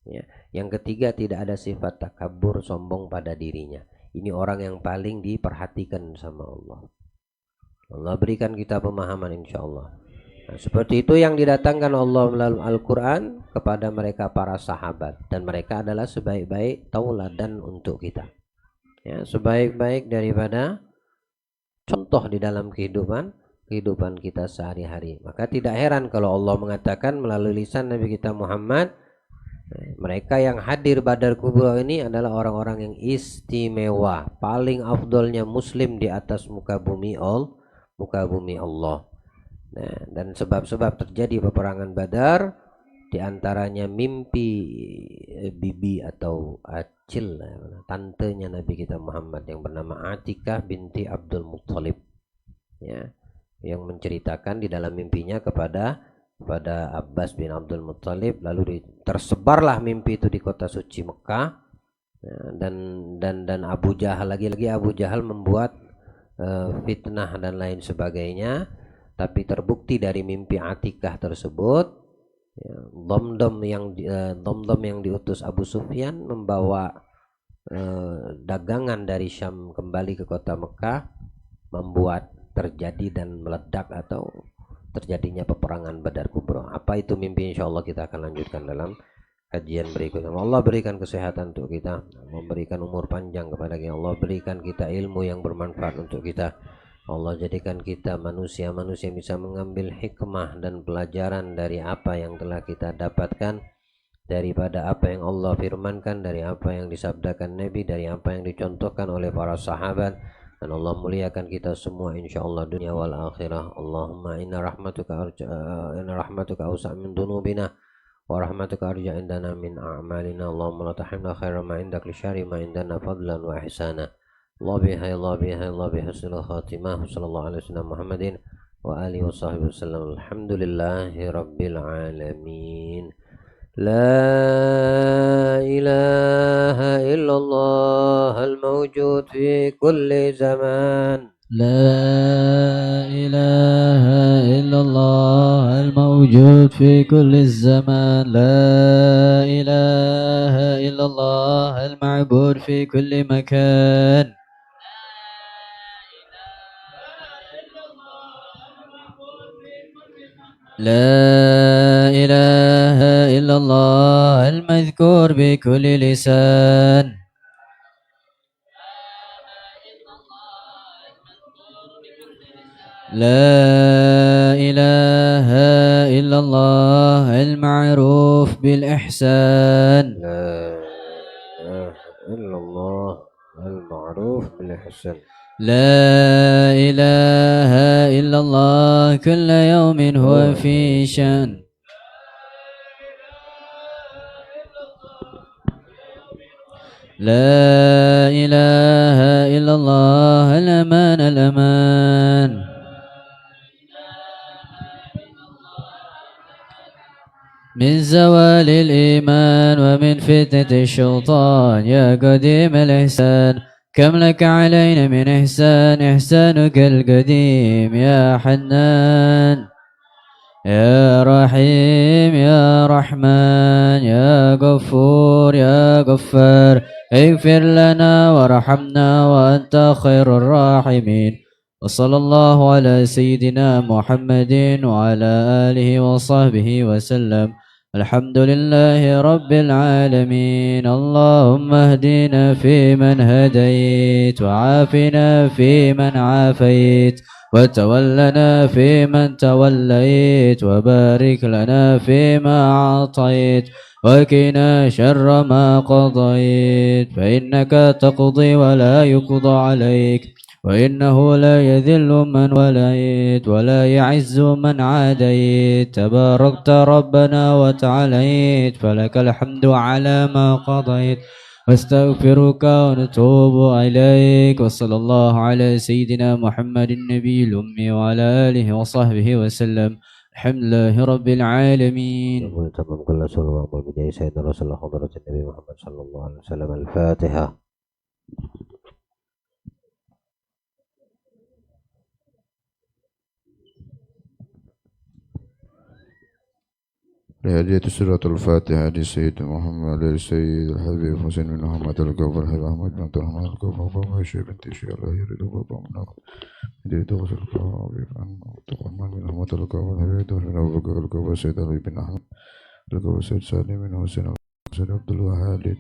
Ya. Yang ketiga, tidak ada sifat takabur, sombong pada dirinya. Ini orang yang paling diperhatikan sama Allah. Allah berikan kita pemahaman insya Allah. Nah, seperti itu yang didatangkan Allah melalui Al-Quran kepada mereka para sahabat. Dan mereka adalah sebaik-baik tauladan untuk kita. Ya, sebaik-baik daripada contoh di dalam kehidupan kita sehari-hari. Maka tidak heran kalau Allah mengatakan melalui lisan Nabi kita Muhammad, mereka yang hadir Badar Kubra ini adalah orang-orang yang istimewa, paling afdolnya muslim di atas muka bumi Allah. Nah, dan sebab-sebab terjadi peperangan Badar diantaranya mimpi bibi atau acil, tantenya Nabi kita Muhammad yang bernama Atikah binti Abdul Muttalib, ya, yang menceritakan di dalam mimpinya kepada Abbas bin Abdul Muttalib, lalu tersebarlah mimpi itu di kota suci Mekah, ya, dan Abu Jahal, lagi-lagi Abu Jahal membuat fitnah dan lain sebagainya, tapi terbukti dari mimpi Atikah tersebut, ya, Dhamdam yang diutus Abu Sufyan membawa dagangan dari Syam kembali ke kota Mekah, membuat terjadi dan meledak atau terjadinya peperangan Badar Kubra. Apa itu mimpi? Insya Allah kita akan lanjutkan dalam kajian berikutnya. Allah berikan kesehatan untuk kita, memberikan umur panjang kepada kita. Allah berikan kita ilmu yang bermanfaat untuk kita. Allah jadikan kita manusia-manusia yang bisa mengambil hikmah dan pelajaran dari apa yang telah kita dapatkan, daripada apa yang Allah firmankan, dari apa yang disabdakan Nabi, dari apa yang dicontohkan oleh para sahabat. Dan Allah muliakan kita semua insyaallah dunia wal akhirah. Allahumma inna rahmatuka awsa' min dunubina wa rahmatuka arja indana min a'malina. Allahumma la tahrimna khaira ma indak li syari ma indana fadlan wa ihsana. Allah biha husnul khatimah. Sallallahu alaihi wasallam Muhammadin wa alihi wa sahbihi wasallam. Alhamdulillahi rabbil alamin. لا إله إلا الله الموجود في كل زمان
لا إله إلا الله الموجود في كل الزمان لا إله إلا الله المعبود في كل مكان لا إله إلا الله المذكور بكل لسان لا إله إلا الله المعروف بالإحسان
لا إله إلا الله المعروف بالإحسان
لا إله إلا الله كل يوم هو في شأن لا إله إلا الله الأمان الأمان من زوال الإيمان ومن فتنة الشيطان يا قديم الإحسان كم لك علينا من إحسان إحسانك القديم يا حنان يا رحيم يا رحمن يا غفور يا غفار اغفر لنا وارحمنا وأنت خير الراحمين وصلى الله على سيدنا محمد وعلى آله وصحبه وسلم الحمد لله رب العالمين اللهم اهدنا فيمن هديت وعافنا فيمن عافيت وتولنا فيمن توليت وبارك لنا فيما أعطيت وقنا شر ما قضيت فإنك تقضي ولا يقضى عليك وإنه لا يذل من وليت ولا يعز من عاديت تباركت ربنا وتعاليت فلك الحمد على ما قضيت واستغفرك ونتوب إليك وصلى الله على سيدنا محمد النبي الأمي وعلى آله وصحبه وسلم الحمد لله رب العالمين.
تمام كل صلى الله عليه وسلم سيدنا رسول الله حضرة النبي محمد صلى الله عليه وسلم. الفاتحة.
لهدية سورة الفاتحة لسيد محمد لسيد الحبيب حسين بن محمد الكوفر الحبيب أحمد بن عبد الرحمن الكوفر بابا شيخ بنت شيخ الله يريد بابا من هدية دوس الكوفر عن عبد الرحمن بن محمد الكوفر الحبيب دوس بن أبو بكر الكوفر سيد علي بن أحمد الكوفر سيد سالم بن حسين سيد عبد الوهاب